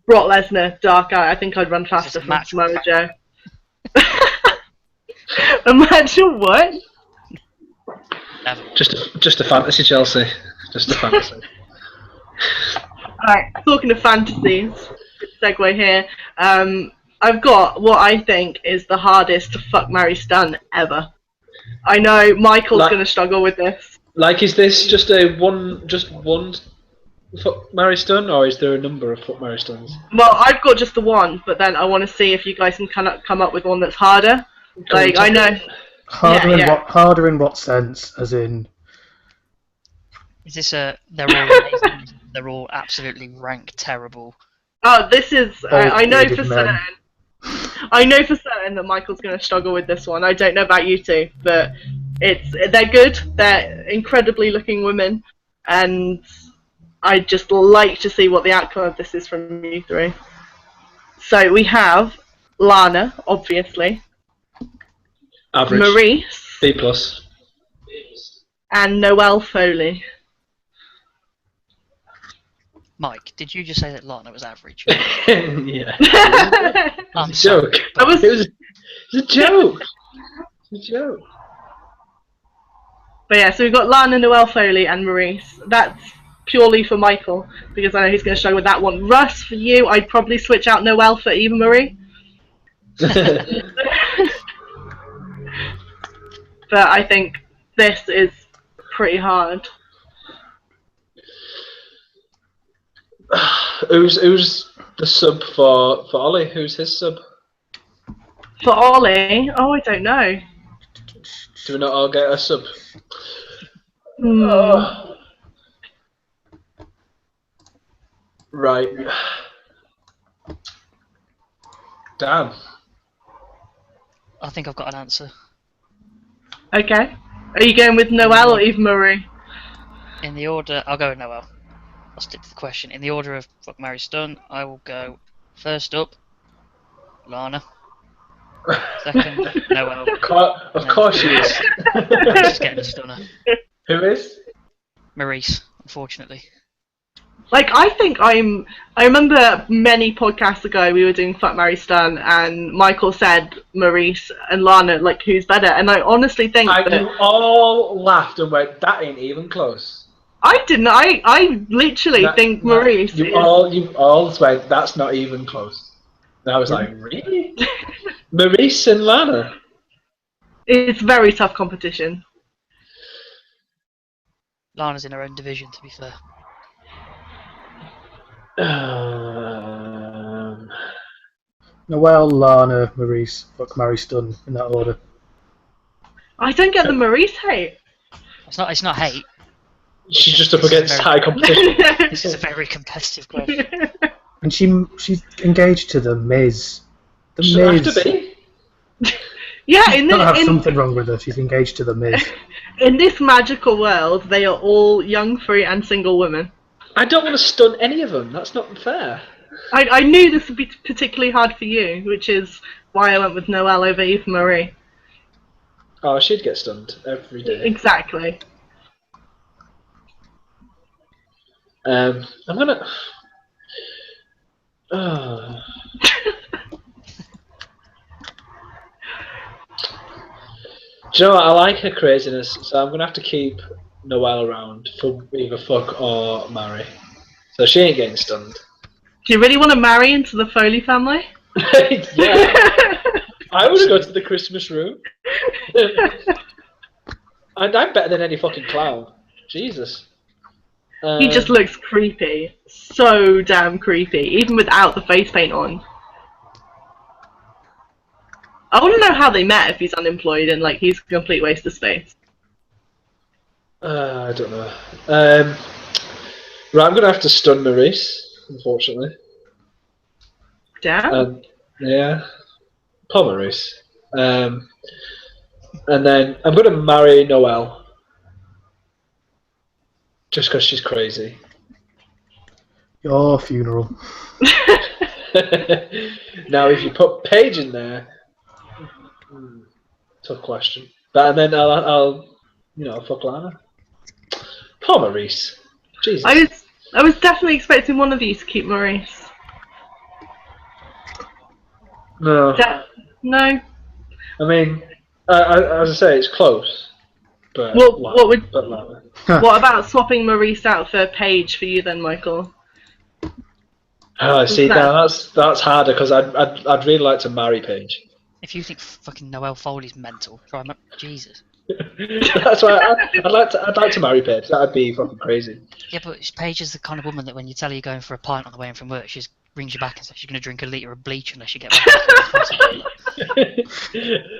Brock Lesnar, Dark Alley. I think I'd run faster from Samoa Joe. Imagine what? Never. Just a fantasy, Chelsea. Just a fantasy. Alright, talking of fantasies, good segue here. I've got what I think is the hardest fuck, marry, stun ever. I know Michael's going to struggle with this. Like, is this just one Fuck Mary Stun, or is there a number of Fuck Mary Stuns? Well, I've got just the one, but then I want to see if you guys can kind of come up with one that's harder. Like, I know. Harder in Yeah. what? Harder in what sense? As in, Is this a? They're all amazing. They're all absolutely rank terrible. Oh, this is. I know bearded for men. certain. I know for certain that Michael's going to struggle with this one. I don't know about you two, but they're good. They're incredibly looking women, and I'd just like to see what the outcome of this is from you three. So we have Lana, obviously, Average. Maurice, B plus. and Noelle Foley. Mike, did you just say that Lana was average? Yeah. I'm It's a joke. sorry, I was- It was a joke. It's a joke. But yeah, so we've got Lana, Noelle Foley, and Maurice. That's purely for Michael, because I know he's going to struggle with that one. Russ, for you, I'd probably switch out Noelle for Eva Marie. But I think this is pretty hard. Who's the sub for Ollie? Who's his sub? For Ollie, oh, I don't know. Do we not all get a sub? Hmm. Oh. Right. Damn. I think I've got an answer. Okay. Are you going with Noelle or Eva Marie? In the order, I'll go with Noel. I'll stick to the question. In the order of Fuck, Marry, Stun, I will go first up, Lana. Second, Noel. Of course she is. Just getting a stunner. Who is? Maurice, unfortunately. Like, I remember many podcasts ago we were doing Fuck, Marry, Stun, and Michael said Maurice and Lana, like, who's better? And I honestly think And that... you all laughed and went, that ain't even close. I didn't. I literally think Maurice You is... all went, that's not even close. And I was like, really? Maurice and Lana? It's very tough competition. Lana's in her own division, to be fair. Noelle, Lana, Maurice, Fuck, Marry, Stun, in that order. I don't get the Maurice hate. It's not hate. She's just up against high competition. This is a very competitive question. And she's engaged to the Miz. The She'll Miz. have to be. Yeah, in Gotta have this, something wrong with her. She's engaged to the Miz. in this magical world, they are all young, free, and single women. I don't want to stun any of them. That's not fair. I knew this would be particularly hard for you, which is why I went with Noelle over Eva Marie. Oh, she'd get stunned every day. Exactly. I'm gonna. Oh. Do you know what? I like her craziness, so I'm gonna have to keep Noelle around for either fuck or marry. So she ain't getting stunned. Do you really want to marry into the Foley family? Yeah, I want to go to the Christmas room. And I'm better than any fucking clown. Jesus. He just looks creepy. So damn creepy, even without the face paint on. I want to know how they met if he's unemployed and, like, he's a complete waste of space. I don't know. Right, I'm gonna have to stun Maurice, unfortunately. Damn. Yeah, poor Maurice. And then I'm gonna marry Noelle, just because she's crazy. Your funeral. Now, if you put Paige in there, tough question. But and then I'll fuck Lana. Poor Maurice. Jesus. I was definitely expecting one of you to keep Maurice. No. No. I mean, as I say, it's close. But What would? But Lana. What about swapping Maurice out for Paige for you then, Michael? Oh, see, now that's harder because I'd really like to marry Paige. If you think fucking Noelle Foley's mental, try Jesus. That's why I'd like to marry Paige. That'd be fucking crazy. Yeah, but Paige is the kind of woman that when you tell her you're going for a pint on the way in from work, she just rings you back and says she's going to drink a litre of bleach unless you get back.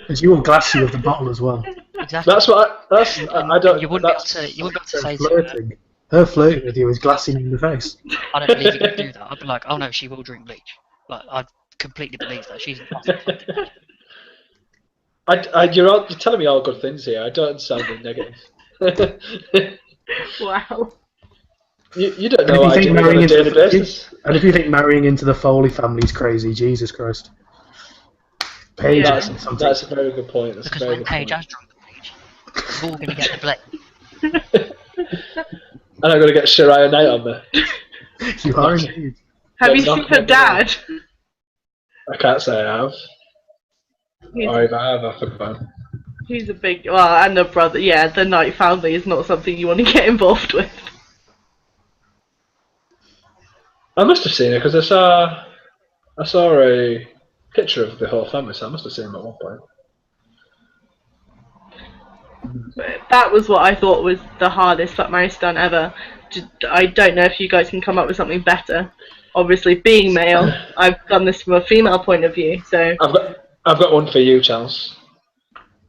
And she will glass you with the bottle as well. Exactly. That's what. I don't. You wouldn't be able to. You wouldn't be able to say to her, Flirting. Her flirting with you is glassing you in the face. I don't believe you can do that. I'd be like, oh no, she will drink bleach. Like, I'd completely believe that. She's impossible. You're telling me all good things here. I don't sound negative. Wow. You don't know what I do on a daily basis. And if you think marrying into the Foley family is crazy, Jesus Christ. Paige, Yeah. That's a very good point. That's Because a very when good Paige point. has drunk the bleach, we're all going to get the blame. And I'm gonna get Shariah Knight on there. you are indeed. Have you Yeah, seen her dad? I can't say I have. He's, Or if I have, I forgot. he's a big, well, and the brother. Yeah, the Knight family is not something you want to get involved with. I must have seen it because I saw a picture of the whole family, so I must have seen them at one point. But that was what I thought was the hardest Fuck, Marry, Stun ever. I don't know if you guys can come up with something better. Obviously, being male, I've done this from a female point of view. So, I've got one for you, Charles.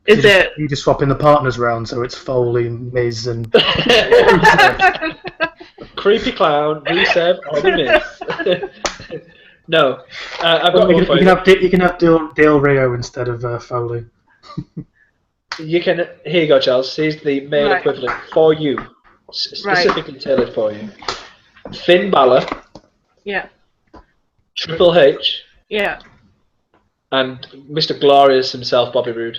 is it? You just swapping the partners round, so it's Foley, Miz, and Creepy Clown, Rusev, or the Miz. No, I've got one for you. You can have Del Rio instead of Foley. You can. Here you go, Charles. Here's the male Right. equivalent for you, specifically tailored for you. Finn Balor, Yeah. Triple H, Yeah. and Mr. Glorious himself, Bobby Roode.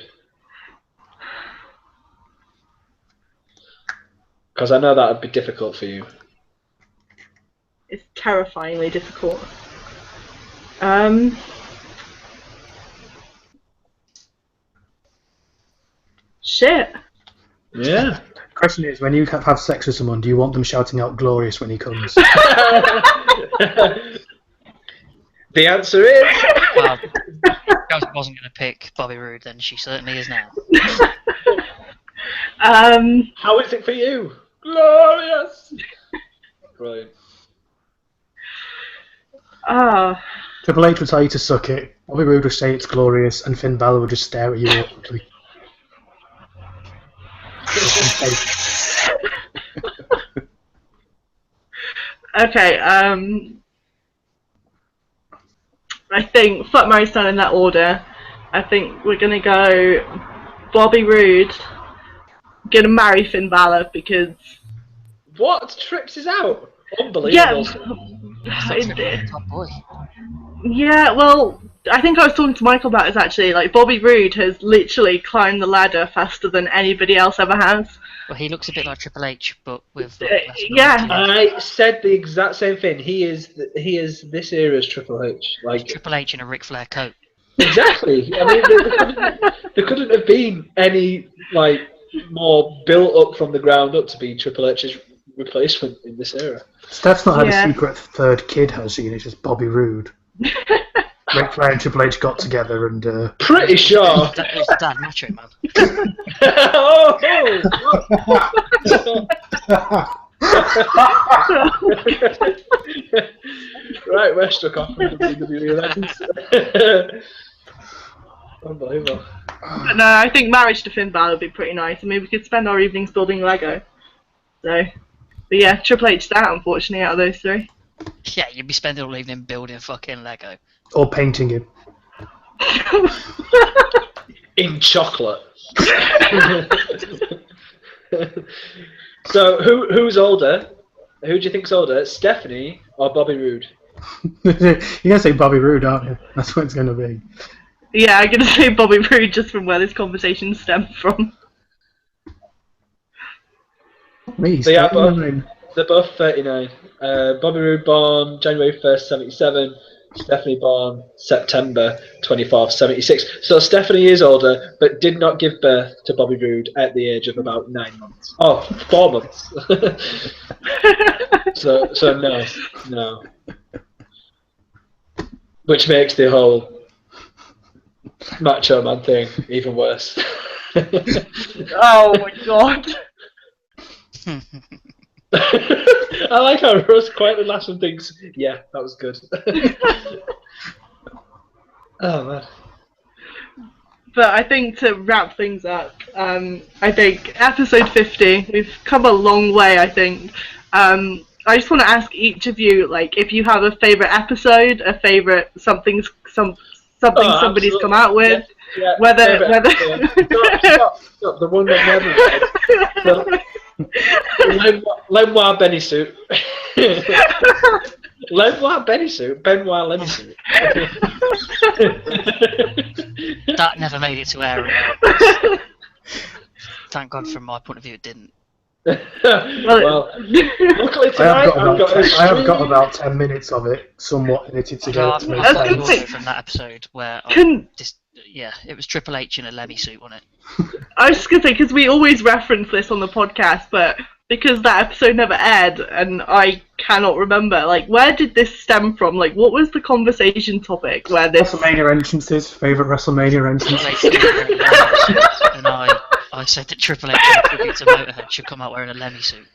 Because I know that would be difficult for you. It's terrifyingly difficult. Shit. Yeah. The question is, when you have sex with someone, do you want them shouting out "glorious" when he comes? The answer is Well, if I wasn't going to pick Bobby Roode, then she certainly is now. how is it for you? Glorious. Brilliant. Triple H would tell you to suck it. Bobby Roode would say it's glorious, and Finn Balor would just stare at you awkwardly. Okay, I think Fuck, Marry, Stun in that order. I think we're gonna go Bobby Roode. Gonna marry Finn Balor because What trips is out? Unbelievable. Top boy. Yeah, well, I think I was talking to Michael about this actually. Like, Bobby Roode has literally climbed the ladder faster than anybody else ever has. Well, he looks a bit like Triple H, but with yeah. I said the exact same thing. He is this era's Triple H. Like Triple H in a Ric Flair coat. exactly. I mean, there couldn't have been any like more built up from the ground up to be Triple H's replacement in this era. Steph's not had Yeah. a secret third kid, has she? And it's just Bobby Roode. Ric Flair and Triple H got together and Pretty sure. That was Dad Macho Man. Right, we're stuck off with the WWE legends. Unbelievable. But no, I think marriage to Finn Balor would be pretty nice. I mean, we could spend our evenings building Lego. So, but yeah, Triple H's out, unfortunately, out of those three. Yeah, you'd be spending all evening building fucking Lego. or painting him. In chocolate. So who's older? Who do you think's older, Stephanie or Bobby Roode? You're gonna say Bobby Roode, aren't you? That's what it's gonna be. Yeah, I'm gonna say Bobby Roode just from where this conversation stemmed from. Me, So yeah, Stephanie. they're both 39. Bobby Roode born January 1st, 77. Stephanie born September 24th, 76. So Stephanie is older, but did not give birth to Bobby Roode at the age of about 9 months. Oh, 4 months. so no. Which makes the whole Macho Man thing even worse. Oh my god. I like how Russ quietly laughs and thinks, yeah, that was good. Oh man. But I think to wrap things up, I think episode 50, we've come a long way, I think. I just want to ask each of you, like, if you have a favourite episode, a favourite something somebody's come out with, Yeah, whether... Stop, the one that never read. Lenoir Benny suit. Lenoir Benny suit? Benoit Lemmy suit. That never made it to air. Thank God, from my point of view, it didn't. Well, luckily tonight I have got about 10 minutes of it, somewhat edited together. To make I've got sense. an audio from that episode where it was Triple H in a Lemmy suit on it. I was just going to say, because we always reference this on the podcast, but because that episode never aired, and I cannot remember, like, where did this stem from? Like, what was the conversation topic where this... WrestleMania entrances, favourite WrestleMania entrances. And I said that Triple H in tribute to Motorhead should come out wearing a Lemmy suit.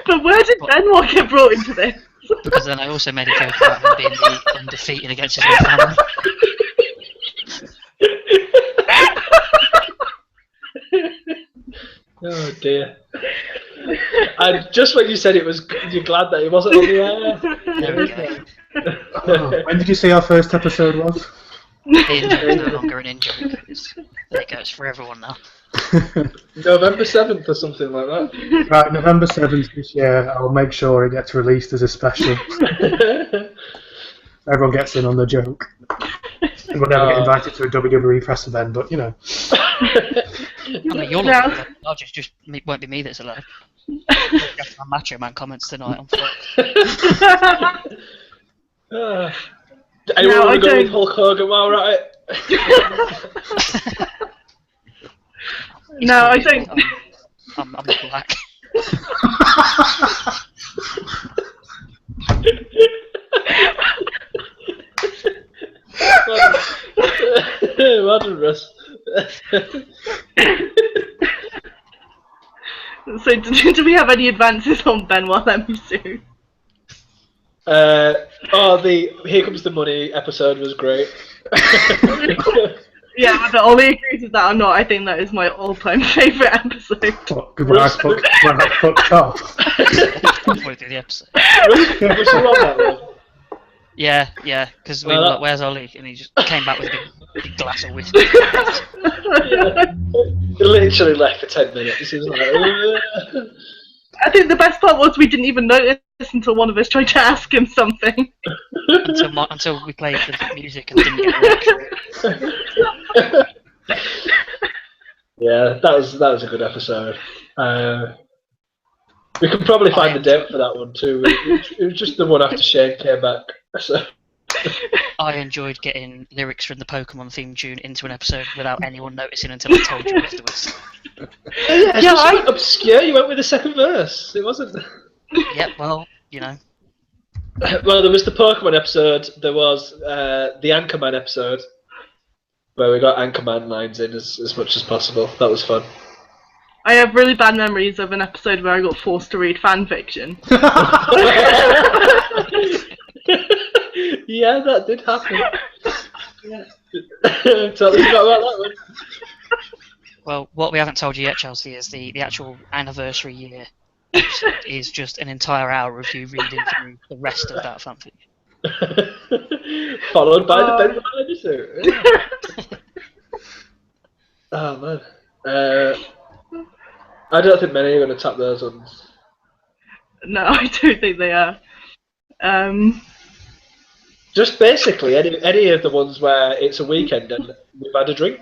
But where did Benoit get brought into this? Because then I also made a joke about him being undefeated against his own family. Oh dear. And just when you said it was, you're glad that it wasn't on the air. There we go. When did you say our first episode was? The in-joke is no longer an in-joke. There it goes for everyone now. November 7th or something like that. Right, November 7th this year, I'll make sure it gets released as a special. Everyone gets in on the joke. And we'll never get invited to a WWE press event, but you know. I mean, you're allowed. I'll just won't be me that's allowed. My Macho Man comments tonight on Fox. Anyone want to go with Hulk Hogan while we're at it? No, I don't. I'm black. Well done, Russ. So, do we have any advances on Benoit Lemmy suit? The Here Comes the Money episode was great. Yeah, whether Ollie agrees with that or not, I think that is my all-time favourite episode. What, when I fucked off? Halfway through the episode. Was you on that one? Yeah, because we were like, "Where's Ollie?" and he just came back with a big glass of whiskey. He literally left for 10 minutes. He was like, I think the best part was we didn't even notice until one of us tried to ask him something. until we played the music and didn't get the yeah, that was a good episode. We could probably find the date for that one too. It was just the one after Shane came back. So. I enjoyed getting lyrics from the Pokemon theme tune into an episode without anyone noticing until I told you afterwards. It's just obscure. You went with the second verse. It wasn't. Yep, well, you know. Well, there was the Pokemon episode. There was the Anchorman episode where we got Anchorman lines in as much as possible. That was fun. I have really bad memories of an episode where I got forced to read fan fiction. Yeah, that did happen. Yeah. Tell us about that one. Well, what we haven't told you yet, Chelsea, is the actual anniversary year episode is just an entire hour of you reading through the rest of that fanfic. Followed by the Ben episode. Oh man. I don't think many are going to tap those ones. No, I don't think they are. Just basically any of the ones where it's a weekend and we've had a drink.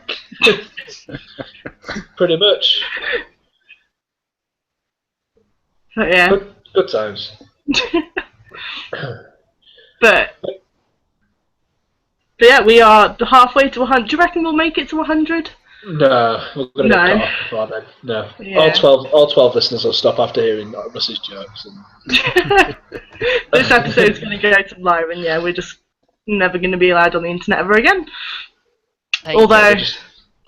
Pretty much. But yeah. Good times. But yeah, we are halfway to 100. Do you reckon we'll make it to 100? No, we're going to get cut off before then. No. Yeah. All 12 listeners will stop after hearing Russ's jokes. And... This episode's going to go to live, and yeah, we're just never going to be allowed on the internet ever again. Hey, Although,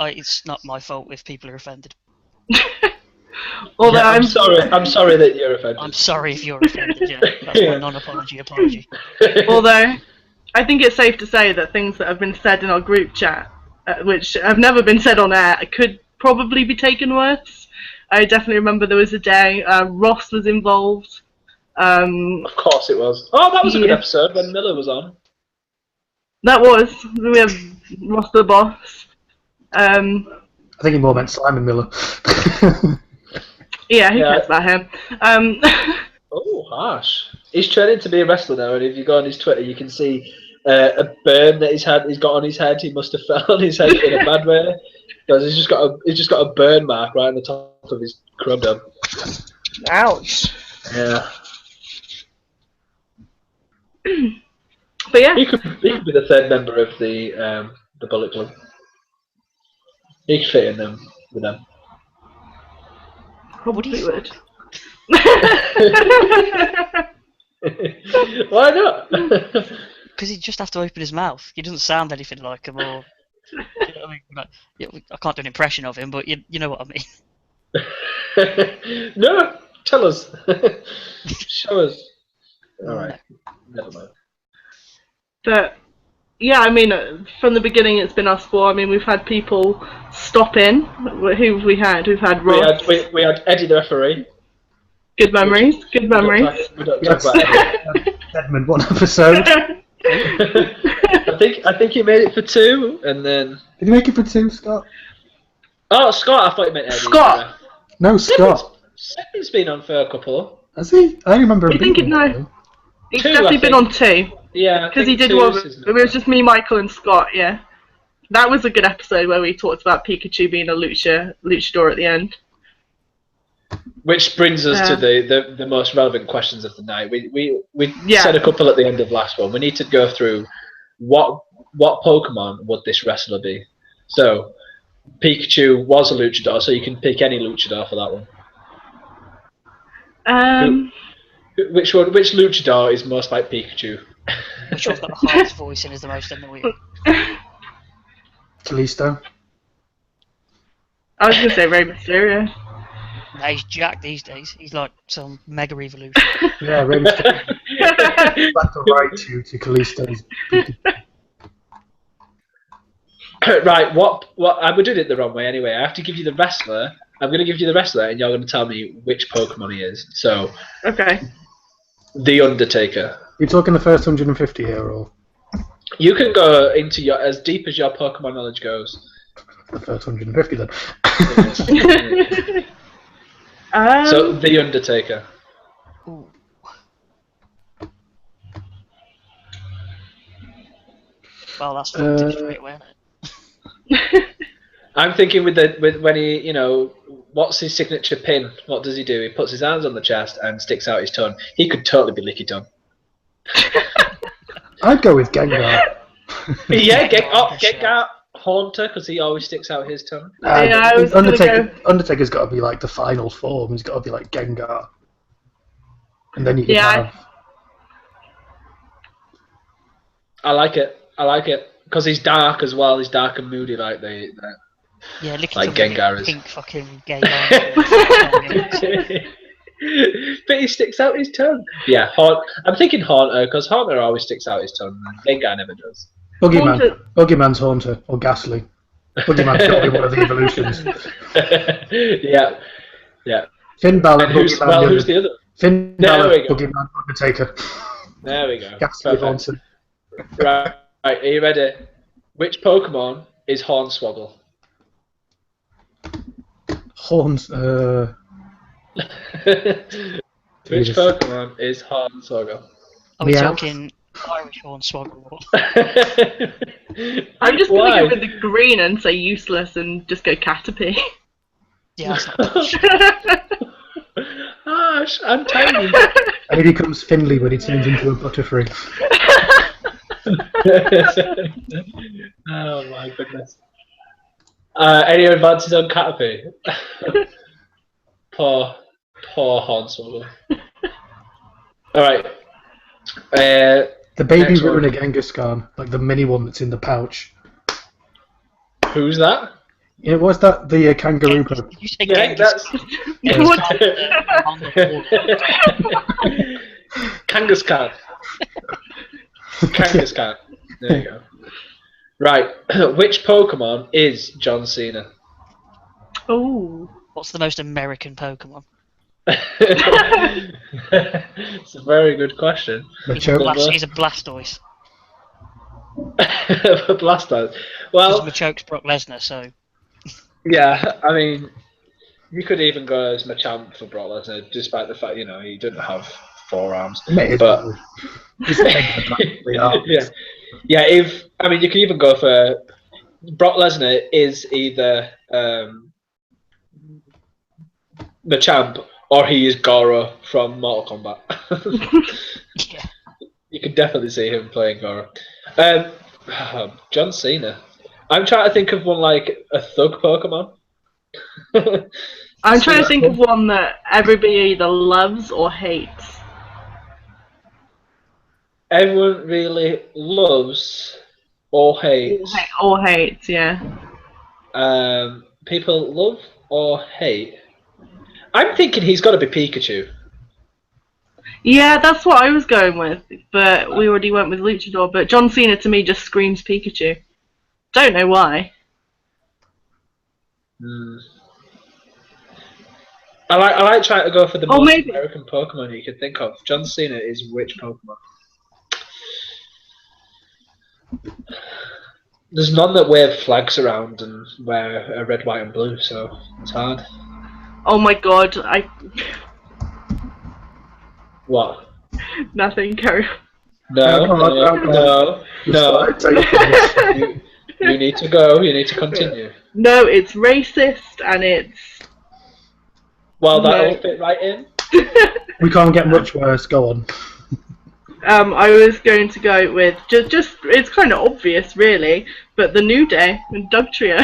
it's not my fault if people are offended. although I'm sorry that you're offended. I'm sorry if you're offended. Yeah, that's my non-apology apology. although I think it's safe to say that things that have been said in our group chat, which have never been said on air, could probably be taken worse. I definitely remember there was a day Ross was involved. Of course it was. Oh, that was a good Yeah. episode when Miller was on. That was, we have Ross the boss. I think he more meant Simon Miller. Yeah, who Yeah. cares about him? Oh, harsh. He's training to be a wrestler now, and if you go on his Twitter, you can see a burn that he's got on his head. He must have fell on his head in a bad way, because he's just got a burn mark right on the top of his scrotum. Ouch. Yeah. But yeah, He could be the third member of the Bullet Club. He could fit in them with them. probably would. Why not? Because he'd just have to open his mouth. He doesn't sound anything like him, or you know what I mean? Like, yeah, I can't do an impression of him, but you know what I mean. No, tell us. Show us. All right. Never mind. But yeah, I mean, from the beginning it's been us four. I mean, we've had people stop in. Who have we had? We've had Ross. We had Eddie the referee. Good memories. Good memories. We don't talk about Eddie. Edmund, one episode. I think he made it for 2, and then Did you make it for 2, Scott? Scott. I thought you meant Eddie. Scott! No, Scott. Seppy's been on for a couple. Has he? I only remember him I think being it- on no. though. He's 2, definitely I been think. on 2. Yeah, I Because he think did 2 one. is his It number. was just me, Michael, and Scott. Yeah, that was a good episode where we talked about Pikachu being a luchador at the end. Which brings us to Yeah. the most relevant questions of the night. We Yeah. said a couple at the end of last one. We need to go through what Pokemon would this wrestler be. So Pikachu was a luchador, so you can pick any luchador for that one. Which luchador is most like Pikachu? Which one's got the highest voice and is the most annoying? Kalisto. I was gonna say Rey Mysterio. Nah, he's Jack these days. He's like some mega evolution. Yeah, Rey Mysterio. Back to Raichu to Kalisto's. Right, we're doing it the wrong way anyway. I have to give you the wrestler. I'm going to give you the wrestler, and you're going to tell me which Pokemon he is. So, Okay. The Undertaker. You're talking the first 150 here, or You can go into your as deep as your Pokemon knowledge goes. the first 150 then? So, The Undertaker. Ooh. Well, that's fucked it straight away, isn't it? I'm thinking with when he, what's his signature pin? What does he do? He puts his hands on the chest and sticks out his tongue. He could totally be Licky Tongue. I'd go with Gengar. Yeah, Gengar Haunter, because he always sticks out his tongue. Yeah, I was gonna Undertaker's got to be like the final form. He's got to be like Gengar, and then you can Yeah. have. I like it because he's dark as well. He's dark and moody like the. Yeah, look Like at some Gengar is. pink fucking gay man. But he sticks out his tongue. Yeah, I'm thinking Haunter because Haunter always sticks out his tongue. And Gengar never does. Boogeyman. Boogeyman's Haunter or Ghastly. Boogeyman's got to be one of the evolutions. Yeah. Finn Balor, And who's Boogeyman. the other? Finn There Balor, we go. Boogeyman, Undertaker. There we go. Ghastly Perfect. Haunter. Right, are you ready? Which Pokemon is Hornswoggle? Horns. Which Jesus. Pokemon is Hornswoggle? Are we Meowth. talking Irish Hornswoggle? I'm just Why? gonna go with the green and say useless and just go Caterpie. Yeah, that's not bad. Harsh, I'm tiny. And he becomes Finley when he turns into a Butterfree. Oh my goodness. Any advances on Caterpie? Poor Hornswoggle. Alright. The baby Next one. Runa Gengascan, like the mini one that's in the pouch. Who's that? Yeah, what's that? The kangaroo. Did you say Yeah, Genghis that's What? on the floor? Kangaskhan. Kangaskhan. There you go. Right. Which Pokemon is John Cena? Oh. What's the most American Pokemon? It's a very good question. Machoke. He's a Blastoise. Blastoise. Because Well, Machoke's Brock Lesnar, so yeah, I mean, you could even go as Machamp for Brock Lesnar, despite the fact, he didn't have forearms. But yeah. Yeah, you can even go for Brock Lesnar is either Machamp or he is Goro from Mortal Kombat. yeah. You could definitely see him playing Goro. John Cena. I'm trying to think of one like a thug Pokemon. I'm trying to think of one that everybody either loves or hates. Everyone really loves or hates. Or hates, yeah. People love or hate. I'm thinking he's got to be Pikachu. Yeah, that's what I was going with, but we already went with Luchador. But John Cena to me just screams Pikachu. Don't know why. I like trying to go for the most maybe. American Pokemon you could think of. John Cena is which Pokemon? There's none that wave flags around and wear a red, white, and blue, so it's hard. Oh my god, What? nothing, carry on. No. You need to go. You need to continue. No, it's racist and it's. Well, that'll fit right in. We can't get much worse. Go on. I was going to go with just it's kind of obvious, really, but the New Day and Doug Trio.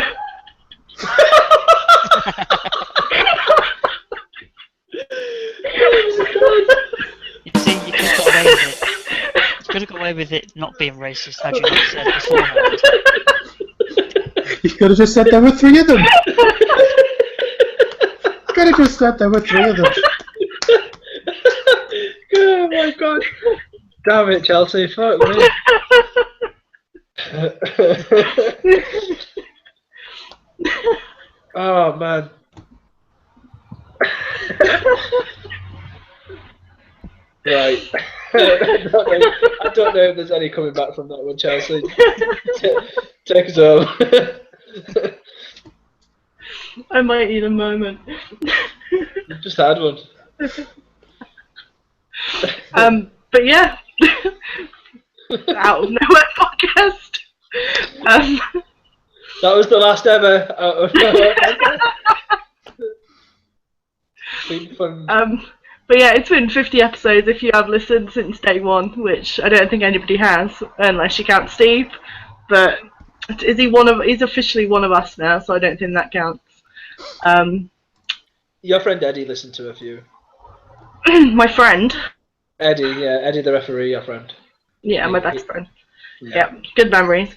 You see, you could have got away with it. You could have got away with it not being racist had you not said beforehand. You could have just said there were 3 of them. Could have just said there were 3 of them. Oh my god. Damn it, Chelsea. Fuck me. Oh man. Right. I don't know if there's any coming back from that one, Chelsea. Take us home. I might need a moment. You've just had one. But yeah, out of nowhere podcast. That was the last ever out of nowhere. Been fun. But yeah, it's been 50 episodes if you have listened since day one, which I don't think anybody has, unless you count Steve. But he's officially one of us now, so I don't think that counts. Your friend Eddie listened to a few. My friend. Eddie the referee, your friend. Yeah, my best friend. Yeah. Yeah, good memories.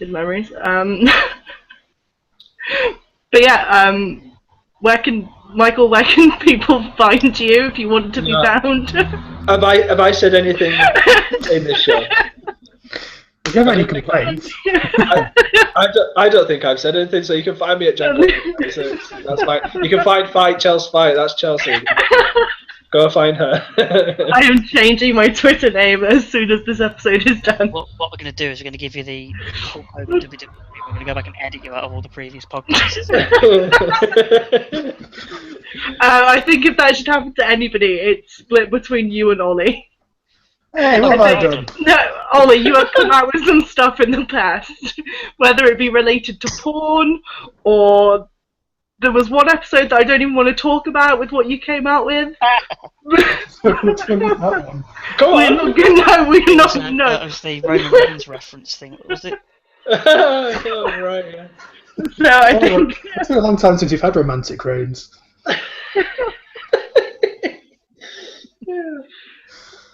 But yeah, where can people find you if you want to be found? Have I said anything in this show? If you have any complaints, I don't think I've said anything. So you can find me at Jungle. So that's fine. You can fight Chelsea Fight. That's Chelsea. Go find her. I am changing my Twitter name as soon as this episode is done. What we're going to do is we're going to give you the Hulk Hogan WWE. We're going to go back and edit you out of all the previous podcasts. I think if that should happen to anybody, it's split between you and Ollie. hey, what have I done? No, Ollie, you have come out with some stuff in the past, whether it be related to porn or there was one episode that I don't even want to talk about with what you came out with. Which one was that one? Go on. We're not. That was the Roman Reigns reference thing, was it? Oh, right, yeah. So I think. It's been a long time since you've had romantic reigns.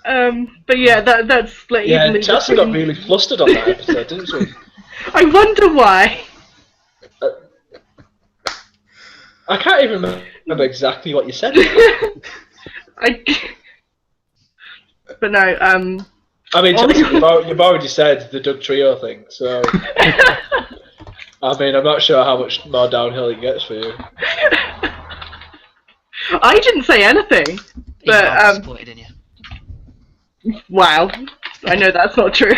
But yeah, that's split evenly. Yeah, Chelsea got really flustered on that episode, didn't she? I wonder why. I can't even remember exactly what you said. But no, I mean, you've already said the Doug Trio thing, so I mean, I'm not sure how much more downhill it gets for you. I didn't say anything. But I'm disappointed in you. Wow, I know that's not true.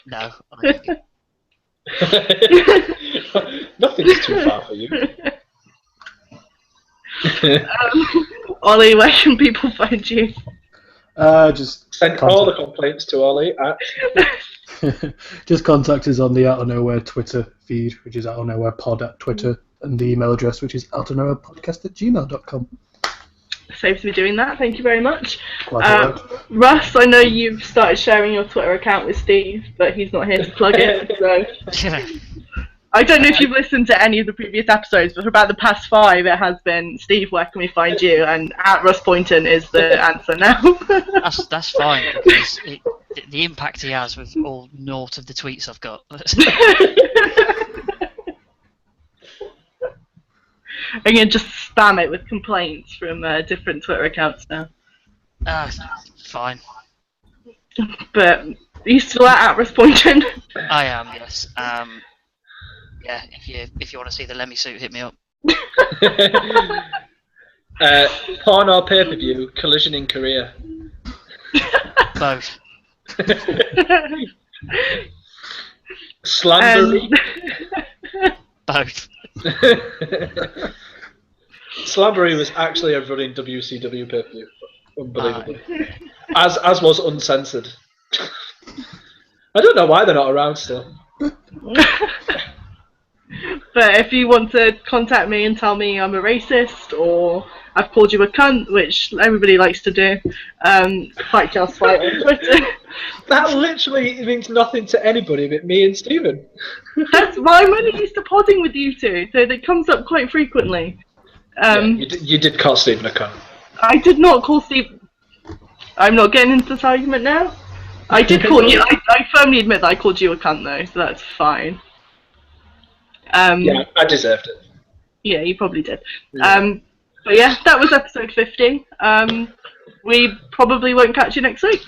No. Nothing's too far for you. Ollie, where can people find you? Just send all the complaints to Ollie at. Just contact us on the Out of Nowhere Twitter feed, which is Out of Nowhere Pod at Twitter, and the email address, which is outoftnowherepodcast@gmail.com. Saves me doing that. Thank you very much. Quite all right. Russ, I know you've started sharing your Twitter account with Steve, but he's not here to plug it. So I don't know if you've listened to any of the previous episodes, but for about the past 5, it has been Steve, where can we find you? And at Russ Poynton is the answer now. That's fine, because the impact he has with all naught of the tweets I've got. I'm going to just spam it with complaints from different Twitter accounts now. Fine. But are you still at Russ Poynton? I am, yes. Yeah, if you want to see the Lemmy suit, hit me up. Porn or pay-per-view, Collision in Korea. Both. Slamboree. Both. Slamboree was actually a running WCW pay-per-view. Unbelievably. As was Uncensored. I don't know why they're not around still. But if you want to contact me and tell me I'm a racist or I've called you a cunt, which everybody likes to do, fight just fight on Twitter. That literally means nothing to anybody but me and Stephen. That's why I'm only used to podding with you two, so it comes up quite frequently. You did call Stephen a cunt. I did not call Steve. I'm not getting into this argument now. I did call you. I firmly admit that I called you a cunt though, so that's fine. Yeah, I deserved it. Yeah, you probably did. Yeah. But yeah, that was episode 50. We probably won't catch you next week.